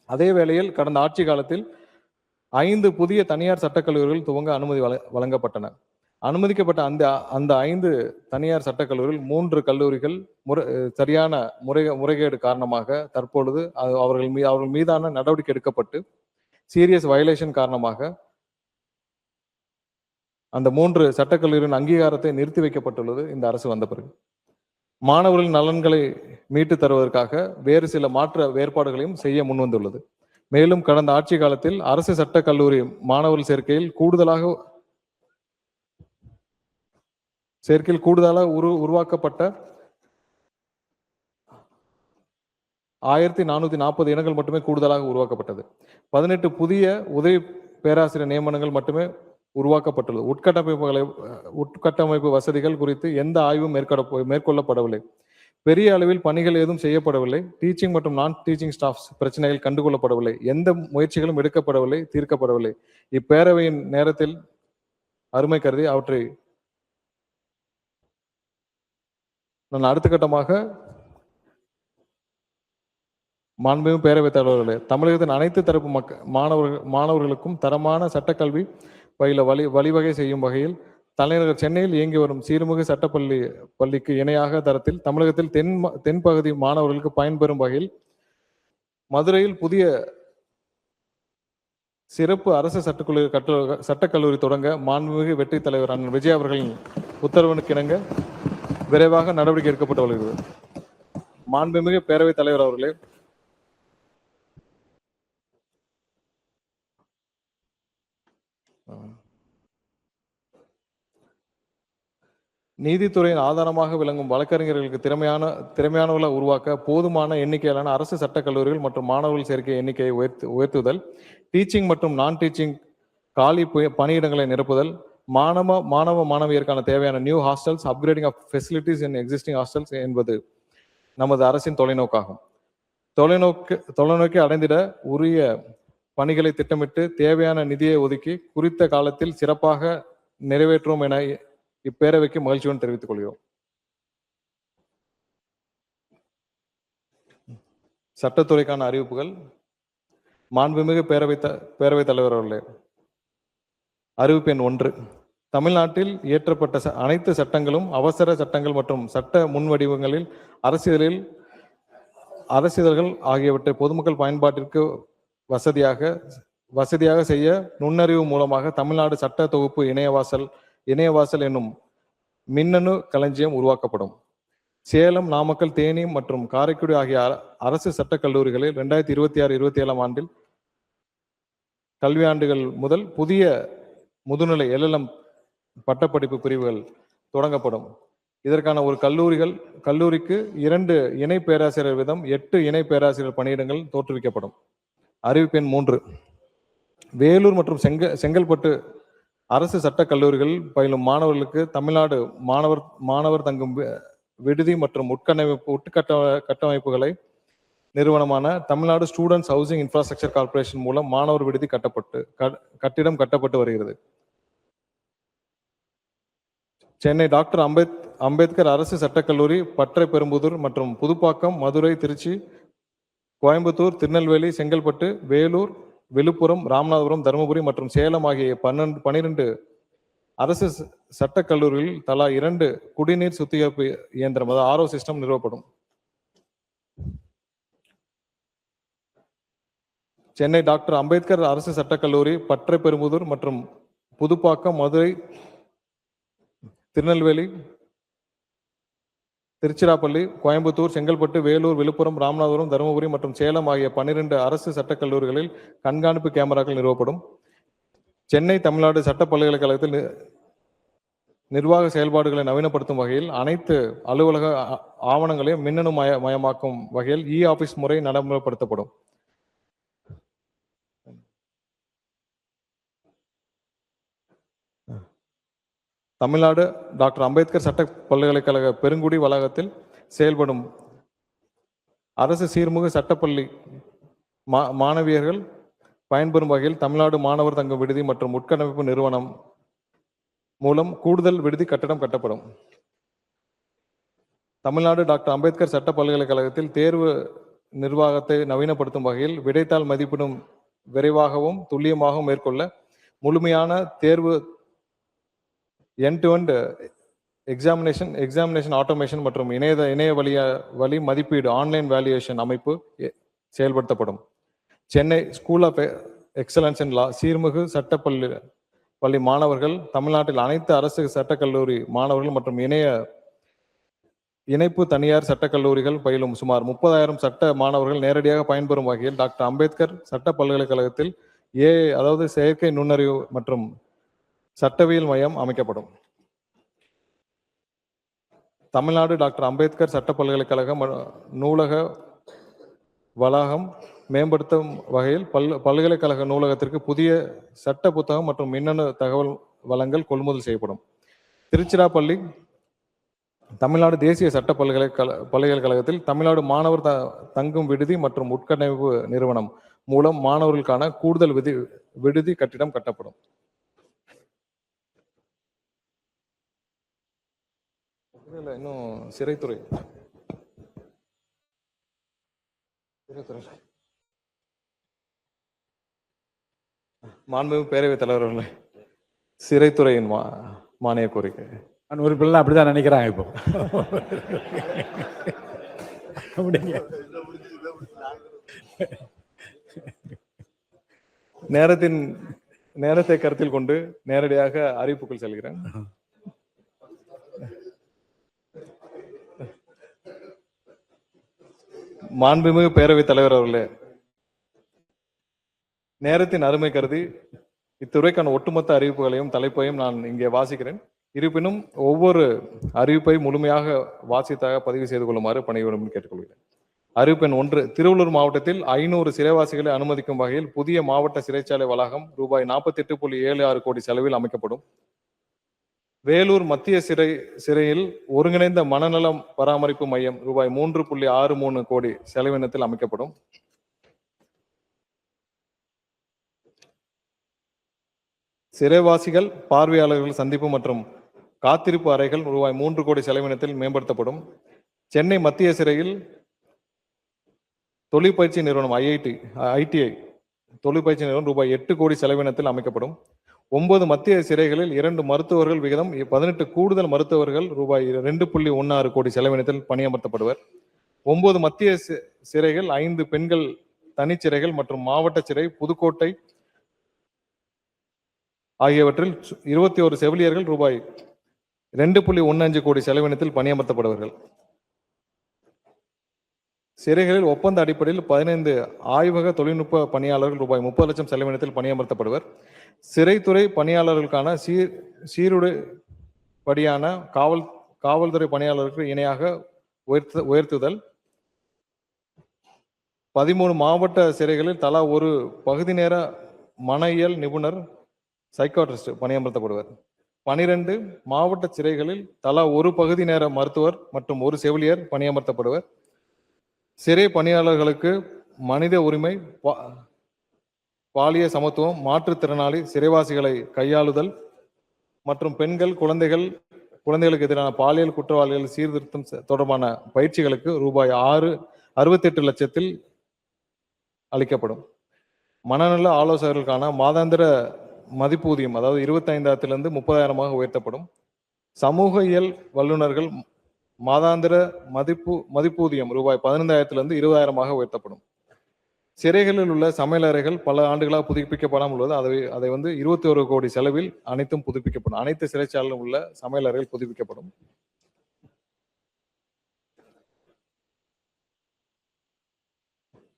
அதே வேளையில் கடந்த ஆட்சி காலத்தில் 5 புதிய தனியார் சட்டக்கல்லூரிகள் துவங்க அனுமதி வழங்கப்பட்டன. அனுமதிக்கப்பட்ட அந்த 5 தனியார் சட்டக்கல்லூரிகள் 3 கல்லூரிகள் சரியான முறைகேடு காரணமாக தற்பொழுது அவர்கள் மீதான நடவடிக்கை எடுக்கப்பட்டு சீரியஸ் வயலேஷன் காரணமாக அந்த 3 சட்டக்கல்லூரியின் அங்கீகாரத்தை நிறுத்தி வைக்கப்பட்டுள்ளது இந்த அரசு வந்த பிறகு. மாணவர்களின் நலன்களை மீட்டு தருவதற்காக வேறு சில மாற்று ஏற்பாடுகளையும் செய்ய முன்வந்துள்ளது. மேலும் கடந்த ஆட்சி காலத்தில் அரசு சட்டக் கல்லூரி மாணவர்கள் சேர்க்கையில் கூடுதலாக உருவாக்கப்பட்ட 1440 இடங்கள் மட்டுமே கூடுதலாக உருவாக்கப்பட்டது. 18 புதிய உதவி பேராசிரியர் நியமனங்கள் மட்டுமே உருவாக்கப்பட்டுள்ளது. உட்கட்டமைப்பு வசதிகள் குறித்து எந்த ஆய்வும் மேற்கொள்ளப்படவில்லை. பெரிய அளவில் பணிகள் ஏதும் செய்யப்படவில்லை. டீச்சிங் மற்றும் நான் டீச்சிங் ஸ்டாஃப்ஸ் பிரச்சனைகள் கண்டுகொள்ளப்படவில்லை. எந்த முயற்சிகளும் எடுக்கப்படவில்லை, தீர்க்கப்படவில்லை. இப்பேரவையின் நேரத்தில் அருமை கருதி அவற்றை நான் அடுத்த கட்டமாக மாண்புமிகு பேரவைத் தலைவர்களே, தமிழகத்தின் அனைத்து தரப்பு மாணவர்களுக்கும் தரமான சட்டக்கல்வி பயில வழிவகை செய்யும் வகையில் தலைநகர் சென்னையில் இயங்கி வரும் சீர்மிகு பள்ளிக்கு இணையாக தரத்தில் தமிழகத்தில் தென்பகுதி மாணவர்களுக்கு பயன்பெறும் வகையில் மதுரையில் புதிய சிறப்பு அரசு சட்டக்கல்லூரி தொடங்க மாண்புமிகு வெற்றி தலைவர் அண்ணன் விஜய் அவர்களின் உத்தரவினுக்கிணங்க விரைவாக நடவடிக்கை எடுக்கப்பட்டு வருகிறது. மாண்புமிகு பேரவைத் தலைவர் அவர்களே, நீதித்துறையின் ஆதாரமாக விளங்கும் வழக்கறிஞர்களுக்கு திறமையானவர்களை உருவாக்க போதுமான எண்ணிக்கையிலான அரசு சட்டக் கல்லூரிகள் மற்றும் மாணவர்கள் சேர்க்கை எண்ணிக்கையை உயர்த்துதல், டீச்சிங் மற்றும் நான் டீச்சிங் காலி பணியிடங்களை நிரப்புதல், மாணவியருக்கான தேவையான new hostels, upgrading of facilities in existing hostels என்பது நமது அரசின் தொலைநோக்காகும். தொலைநோக்கி அடைந்திட உரிய பணிகளை திட்டமிட்டு தேவையான நிதியை ஒதுக்கி குறித்த காலத்தில் சிறப்பாக நிறைவேற்றுவோம் என இப்பேரவைக்கு மகிழ்ச்சியுடன் தெரிவித்துக் கொள்கிறோம். சட்டத்துறைக்கான அறிவிப்புகள். மாண்புமிகு பேரவைத் தலைவர் அவர்களே, அறிவிப்பு எண் 1. தமிழ்நாட்டில் இயற்றப்பட்ட அனைத்து சட்டங்களும் அவசர சட்டங்கள் மற்றும் சட்ட முன்வடிவங்களில் அரசிதழ்கள் ஆகியவற்றை பொதுமக்கள் பயன்பாட்டிற்கு வசதியாக செய்ய நுண்ணறிவு மூலமாக தமிழ்நாடு சட்ட தொகுப்பு இணையவாசல் என்னும் மின்னணு களஞ்சியம் உருவாக்கப்படும். சேலம், நாமக்கல், தேனி மற்றும் காரைக்குடி ஆகிய அரசு சட்டக் கல்லூரிகளில் 2026-27 ஆண்டில் கல்வியாண்டுகள் முதல் புதிய முதுநிலை LLM பட்டப்படிப்பு பிரிவுகள் தொடங்கப்படும். இதற்கான ஒரு கல்லூரிக்கு 2 இணை பேராசிரியர் வீதம் 8 இணை பேராசிரியர் பணியிடங்கள் தோற்றுவிக்கப்படும். அறிவிப்பு எண் 3. வேலூர் மற்றும் செங்கல்பட்டு அரசு சட்டக் கல்லூரிகளில் பயிலும் மாணவர்களுக்கு தமிழ்நாடு மாணவர் தங்கும் விடுதி மற்றும் உட்கட்டமைப்புகளை நிறுவனமான Tamil Nadu students housing infrastructure corporation மூலம் மாணவர் விடுதி கட்டிடம் கட்டப்பட்டு வருகிறது. சென்னை டாக்டர் அம்பேத்கர் அரசு சட்டக்கல்லூரி பற்றை பெரும்புதூர் மற்றும் புதுப்பாக்கம், மதுரை, திருச்சி, கோயம்புத்தூர், திருநெல்வேலி, செங்கல்பட்டு, வேலூர், விழுப்புரம், ராமநாதபுரம், தருமபுரி மற்றும் சேலம் ஆகிய 12 அரசு சட்டக் கல்லூரிகளில் தலா 2 குடிநீர் சுத்திகரிப்பு இயந்திரம் RO சிஸ்டம் நிறுவப்படும். சென்னை டாக்டர் அம்பேத்கர் அரசு சட்டக்கல்லூரி பற்றை பெரும்புதூர் மற்றும் புதுப்பாக்கம், மதுரை, திருநெல்வேலி, திருச்சிராப்பள்ளி, கோயம்புத்தூர், செங்கல்பட்டு, வேலூர், விழுப்புரம், ராமநாதபுரம், தருமபுரி மற்றும் சேலம் ஆகிய 12 அரசு சட்டக் கல்லூரிகளில் கண்காணிப்பு கேமராக்கள் நிறுவப்படும். சென்னை தமிழ்நாடு சட்ட பல்கலைக்கழகத்தில் நிர்வாக செயல்பாடுகளை நவீனப்படுத்தும் வகையில் அனைத்து அலுவலக ஆவணங்களையும் மின்னணு மயமாக்கும் வகையில் ஆபீஸ் முறை நடைமுறைப்படுத்தப்படும். தமிழ்நாடு டாக்டர் அம்பேத்கர் சட்ட பல்கலைக்கழக பெருங்குடி வளாகத்தில் செயல்படும் அரசு சீர்மிகு சட்டப்பள்ளி மாணவியர்கள் பயன்பெறும் வகையில் தமிழ்நாடு மாணவர் தங்கும் விடுதி மற்றும் உட்கட்டமைப்பு நிறுவனம் மூலம் கூடுதல் விடுதி கட்டடம் கட்டப்படும். தமிழ்நாடு டாக்டர் அம்பேத்கர் சட்ட பல்கலைக்கழகத்தில் தேர்வு நிர்வாகத்தை நவீனப்படுத்தும் வகையில் விடைத்தாள் மதிப்பீடும் விரைவாகவும் துல்லியமாகவும் மேற்கொள்ள முழுமையான தேர்வு end-to-end எக்ஸாமினேஷன் ஆட்டோமேஷன் மற்றும் இணைய வழி மதிப்பீடு ஆன்லைன் வேல்யூவேஷன் அமைப்பு செயல்படுத்தப்படும். Chennai school of excellence in law சீர்மிகு சட்டப்பள்ளி மாணவர்கள் தமிழ்நாட்டில் அனைத்து அரசு சட்டக்கல்லூரி மாணவர்கள் மற்றும் இணைப்பு தனியார் சட்டக்கல்லூரிகள் பயிலும் சுமார் 30,000 சட்ட மாணவர்கள் நேரடியாக பயன்பெறும் வகையில் டாக்டர் அம்பேத்கர் சட்ட பல்கலைக்கழகத்தில் அதாவது செயற்கை நுண்ணறிவு மற்றும் சட்டவியல் மையம் அமைக்கப்படும். தமிழ்நாடு டாக்டர் அம்பேத்கர் சட்ட பல்கலைக்கழக நூலக வளாகம் மேம்படுத்தும் வகையில் பல்கலைக்கழக நூலகத்திற்கு புதிய சட்ட புத்தகம் மற்றும் மின்னணு தகவல் வளங்கள் கொள்முதல் செய்யப்படும். திருச்சிராப்பள்ளி தமிழ்நாடு தேசிய சட்ட பல்கலைக்கழகத்தில் தமிழ்நாடு மாணவர் தங்கும் விடுதி மற்றும் உட்கட்டமைப்பு நிறுவனம் மூலம் மாணவர்களுக்கான கூடுதல் விடுதி கட்டிடம் கட்டப்படும். இன்னும் சிறைத்துறை மாண்புமிகு பேரவைத் தலைவர் அவர்களே, சிறைத்துறையின் மானிய கோரிக்கை. உறுப்பினர்லாம் அப்படிதான் நினைக்கிறாங்க இப்போ. நேரத்தை கருத்தில் கொண்டு நேரடியாக அறிவிப்புகள் செல்கிறேன். மாண்புமிகு பேரவைத் தலைவர் அவர்களே, நேரத்தின் அருமை கருதி இத்துறைக்கான ஒட்டுமொத்த அறிவிப்புகளையும் தலைப்பையும் நான் இங்கே வாசிக்கிறேன். இருப்பினும் ஒவ்வொரு அறிவிப்பை முழுமையாக வாசித்தாக பதிவு செய்து கொள்ளுமாறு பணியுடன் கேட்டுக்கொள்கிறேன். அறிவிப்பு எண் 1, திருவள்ளூர் மாவட்டத்தில் 500 சிறைவாசிகளை அனுமதிக்கும் வகையில் புதிய மாவட்ட சிறைச்சாலை வளாகம் ரூபாய் 48.76 கோடி செலவில் அமைக்கப்படும். வேலூர் மத்திய சிறையில் ஒருங்கிணைந்த மனநலம் பராமரிப்பு மையம் ரூபாய் 3.63 கோடி செலவினத்தில் அமைக்கப்படும். சிறைவாசிகள் பார்வையாளர்கள் சந்திப்பு மற்றும் காத்திருப்பு அறைகள் ரூபாய் 3 கோடி செலவினத்தில் மேம்படுத்தப்படும். சென்னை மத்திய சிறையில் தொழிற்பயிற்சி நிறுவனம் ITI தொழிற்பயிற்சி நிறுவனம் ரூபாய் 8 கோடி செலவினத்தில் அமைக்கப்படும். 9 மத்திய சிறைகளில் 2 மருத்துவர்கள் விகிதம் 18 கூடுதல் மருத்துவர்கள் ரூபாய் 2.16 கோடி செலவினத்தில் பணியமர்த்தப்படுவர். 9 மத்திய சிறைகள் 5 பெண்கள் தனிச்சிறைகள் மற்றும் மாவட்ட சிறை புதுக்கோட்டை ஆகியவற்றில் 21 செவிலியர்கள் ரூபாய் 2.15 கோடி செலவினத்தில் பணியமர்த்தப்படுவார்கள். சிறைகளில் ஒப்பந்த அடிப்படையில் 15 ஆய்வக தொழில்நுட்ப பணியாளர்கள் ரூபாய் 30 லட்சம் செலவினத்தில் பணியமர்த்தப்படுவர். சிறைத்துறை பணியாளர்களுக்கான சீருடைப்படியான காவல்துறை பணியாளர்களுக்கு இணையாக உயர்த்துதல். 13 மாவட்ட சிறைகளில் தலா ஒரு பகுதி நேர மனையியல் நிபுணர் சைக்காட்ரிஸ்ட் பணியமர்த்தப்படுவர். 12 மாவட்ட சிறைகளில் தலா ஒரு பகுதி நேர மருத்துவர் மற்றும் ஒரு செவிலியர் பணியமர்த்தப்படுவர். சிறை பணியாளர்களுக்கு மனித உரிமை, பாலிய சமத்துவம், மாற்றுத்திறனாளி சிறைவாசிகளை கையாளுதல் மற்றும் பெண்கள் குழந்தைகளுக்கு எதிரான பாலியல் குற்றவாளிகள் சீர்திருத்தம் தொடர்பான பயிற்சிகளுக்கு ரூபாய் 68 லட்சத்தில் அளிக்கப்படும். மனநல ஆலோசகர்களுக்கான மாதாந்திர மதிப்பூதியம் அதாவது 25,000 30,000 உயர்த்தப்படும். சமூக இயல் வல்லுநர்கள் மாதாந்திர மதிப்பூதியம் ரூபாய் 15,000 20,000 உயர்த்தப்படும். சிறைகளில் உள்ள சமையலறைகள் பல ஆண்டுகளாக புதுப்பிக்கப்படாமல் உள்ளது. அதை 21 கோடி செலவில் அனைத்தும் புதுப்பிக்கப்படும். அனைத்து சிறைச்சாலையிலும் உள்ள சமையலறைகள் புதுப்பிக்கப்படும்.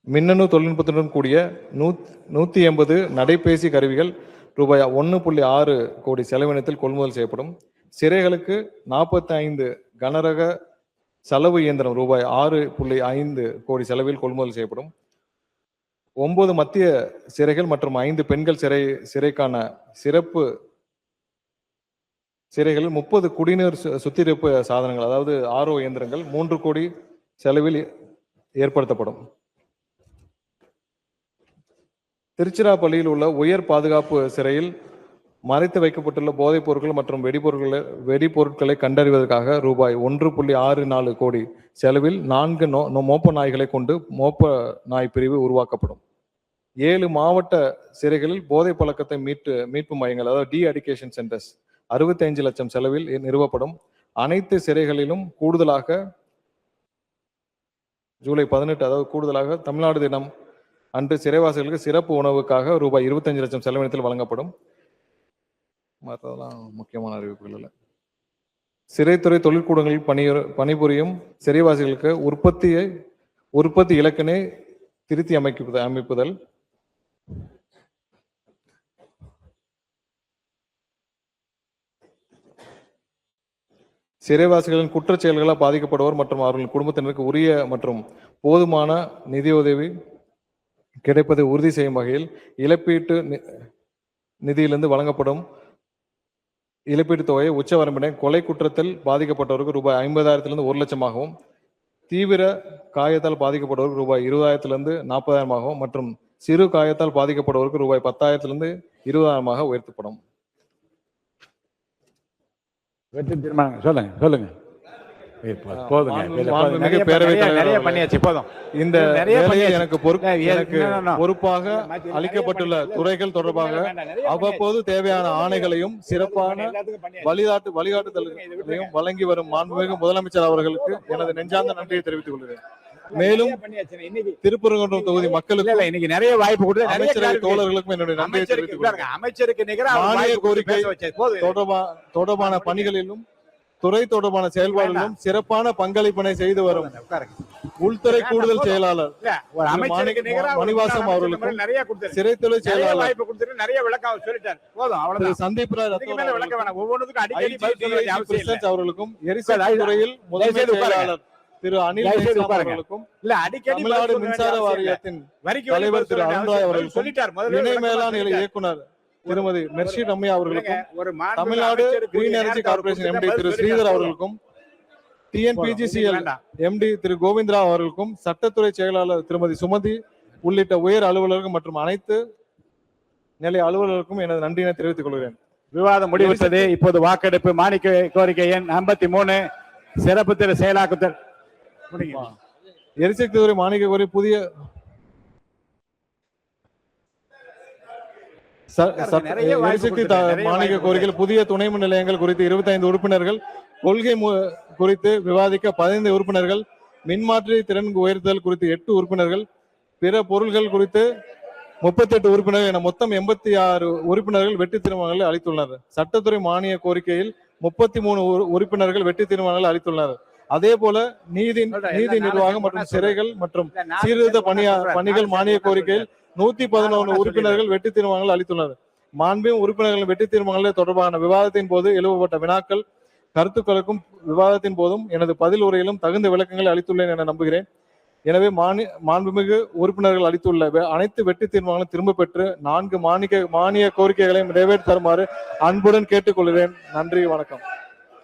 மின்னணு தொழில்நுட்பத்துடன் கூடிய 180 நடைபேசி கருவிகள் ரூபாய் 1.6 கோடி செலவினத்தில் கொள்முதல் செய்யப்படும். சிறைகளுக்கு 45 கனரக செலவு இயந்திரம் ரூபாய் 6.5 கோடி செலவில் கொள்முதல் செய்யப்படும். 9 மத்திய சிறைகள் மற்றும் 5 பெண்கள் சிறைக்கான சிறப்பு சிறைகளில் 30 குடிநீர் சுத்திகரிப்பு சாதனங்கள் அதாவது RO இயந்திரங்கள் 3 கோடி செலவில் ஏற்படுத்தப்படும். திருச்சிராப்பள்ளியில் உள்ள உயர் பாதுகாப்பு சிறையில் மறைத்து வைக்கப்பட்டுள்ள போதைப் பொருட்கள் மற்றும் வெடிபொருட்களை கண்டறிவதற்காக ரூபாய் 1.64 கோடி செலவில் 4 மோப்ப நாய்களை கொண்டு மோப்ப நாய் பிரிவு உருவாக்கப்படும். 7 மாவட்ட சிறைகளில் போதை பழக்கத்தை மீட்பு மையங்கள் அதாவது டி அடிகேஷன் சென்டர்ஸ் 65 லட்சம் செலவில் நிறுவப்படும். அனைத்து சிறைகளிலும் கூடுதலாக ஜூலை 18 அதாவது கூடுதலாக தமிழ்நாடு தினம் அன்று சிறைவாசிகளுக்கு சிறப்பு உணவுக்காக ரூபாய் 25 லட்சம் செலவினத்தில் வழங்கப்படும். மற்றதெல்லாம் முக்கியமான அறிவிப்புகள் இல்லை. சிறைத்துறை தொழிற்கூடங்களில் பணிபுரியும் சிறைவாசிகளுக்கு உற்பத்தி இலக்கினை திருத்தி அமைப்புதல். சிறைவாசிகளின் குற்றச் செயல்களால் பாதிக்கப்படுவோர் மற்றும் அவர்களின் குடும்பத்தினருக்கு உரிய மற்றும் போதுமான நிதியுதவி கிடைப்பதை உறுதி செய்யும் வகையில் இழப்பீட்டு நிதியிலிருந்து வழங்கப்படும் இழப்பீட்டு தொகையை உச்சவரம்பினை கொலை குற்றத்தில் பாதிக்கப்பட்டவருக்கு ரூபாய் 50,000 1 லட்சமாகவும், தீவிர காயத்தால் பாதிக்கப்படுவதற்கு ரூபாய் 20,000 40,000 மற்றும் சிறு காயத்தால் பாதிக்கப்படுவதற்கு ரூபாய் 10,000 20,000 உயர்த்தப்படும். சொல்லுங்க. இந்த வேலையை எனக்கு பொறுப்பாக அளிக்கப்பட்டுள்ள துறைகள் தொடர்பாக அவ்வப்போது தேவையான ஆணைகளையும் சிறப்பான வழிகாட்டுதல்களையும் வழங்கி வரும் மாண்புமிகு முதலமைச்சர் அவர்களுக்கு எனது நெஞ்சார்ந்த நன்றியை தெரிவித்துக் கொள்கிறேன். மேலும் இன்னைக்கு திருப்பரங்குன்றம் தொகுதி மக்களுக்கு இல்ல இன்னைக்கு நிறைய வாய்ப்பு கொடுத்து நிறைய அமைச்சரவை clarity. தோழர்களுக்கும் என்னுடைய நன்றியை அமைச்சருக்கு தெரிவித்துக் கொள்கிறேன். அமைச்சருக்கு நிகரா அவர் மானிய வாய்ப்பு கொடுத்து கோரிக்கை பேச வச்சது. போதும். தொடர்பான பணிகளிலும் துறை தொடர்பான செயல்பாடுகளிலும் சிறப்பான பங்களிப்பினை செய்து வரும் உட்காருங்க. உள்துறை கூடுதல் செயலாளர் இல்ல ஒரு அமைச்சருக்கு நிகரா ஒரு மணிவாசம் அமைச்சர் அவர்களுக்கும் நிறைய கொடுத்தாரு. சிறைத்துறை நிறைய செயலாளர் வாய்ப்பு கொடுத்துட்டு நிறைய விளக்கம் அவர் சொல்லிட்டார். போதும் திரு அவ்வளவுதான். சந்தீப் ராய் இதுக்கு மேல ரத்தோர் விளக்க வேணாம். ஒவ்வொன்றுக்கும் அடிக்கடி பதில் சொல்ல வேண்டிய அவசியம் இல்ல. பிரசிடென்ட் அவர்களுக்கும் எரிசக்தி துறையில் முதன்மை தயவுசெய்து உட்காருங்க. செயலாளர் திரு அனில் தயவுசெய்து ஜெயசாம் உட்காருங்க. அவர்களுக்கும் இல்ல அடிக்கடி தமிழ்நாடு பதில் சொல்ல வேண்டிய மின்சார அவசியம் இல்ல. வாரியத்தின் வரிக்கு தலைவர் வரி திரு பதில் அருண்ராய் சொல்ல அவர்களுக்கும் சொல்லிட்டார். முதல்ல இணை விளக்கமா மேலாண் நிலை சொல்லிட்டார். இயக்குனர் திருமதி மெர்ஷி ரம்யா அவர்களுக்கும் ஒரு மாண்புமிகு தமிழ்நாடு அமைச்சருக்கு கிரீன் எனர்ஜி நேரத்தை அவர் கார்பரேஷன் கொடுத்துட்டா எம்டி திரு பதில் ஸ்ரீதர் சொல்லிட்டார். அவர்களுக்கும் டிஎன்பிஜிசிஎல் வேண்டாம். எம்டி திரு கோவிந்தராவ் அவர்களுக்கும் சட்டத்துறை செயலாளர் திருமதி சுமதி உள்ளிட்ட உயர் அலுவலர்கள் மற்றும் அனைத்து நிலை அலுவலர்களுக்கும் எனது நன்றியினை தெரிவித்துக் கொள்கிறேன். விவாதம் முடிவுற்றது. இப்போது வாக்கெடுப்பு. மானிய கோரிக்கை எண் 53 சிறப்பு திரு செயலாக்குதல். எரிசக்தி துறை மானிய கோரி புதிய நிறைய வாய்ப்பு எரிசக்தி கொடுத்துட்டேன். நிறைய மானிய வாய்ப்பு கோரிக்கையில் புதிய துணை மின் நிலையங்கள் குறித்து 25 உறுப்பினர்கள், கொள்கை குறித்து விவாதிக்க 15 உறுப்பினர்கள், மின்மாற்றி திறன் உயர்த்துதல் குறித்து 8 உறுப்பினர்கள், பிற பொருள்கள் குறித்து 38 உறுப்பினர்கள் என மொத்தம் 86 உறுப்பினர்கள் வெற்றி தீர்மானங்களை அளித்துள்ளனர். சட்டத்துறை மானிய கோரிக்கையில் 33 உறுப்பினர்கள் வெற்றி தீர்மானங்களை அளித்துள்ளனர். அதே போல நீதி நிர்வாகம் மற்றும் சிறைகள் மற்றும் சீர்திருத்த பணிகள் மானிய கோரிக்கையில் 111 உறுப்பினர்கள் வெற்றி தீர்மானங்கள் அளித்துள்ளனர். மாண்புமிகு உறுப்பினர்களின் வெற்றி தீர்மானங்கள் தொடர்பான விவாதத்தின் போது எழுப்பப்பட்ட வினாக்கள் கருத்துக்களுக்கும் விவாதத்தின் போதும் எனது பதில் உரையிலும் தகுந்த விளக்கங்களை அளித்துள்ளேன் என நம்புகிறேன். எனவே மாண்புமிகு உறுப்பினர்கள் அளித்துள்ள அனைத்து வெற்றி தீர்மானங்களும் திரும்ப பெற்று 4 மானிய கோரிக்கைகளையும் நிறைவேற்றி தருமாறு அன்புடன் கேட்டுக்கொள்கிறேன். நன்றி, வணக்கம்.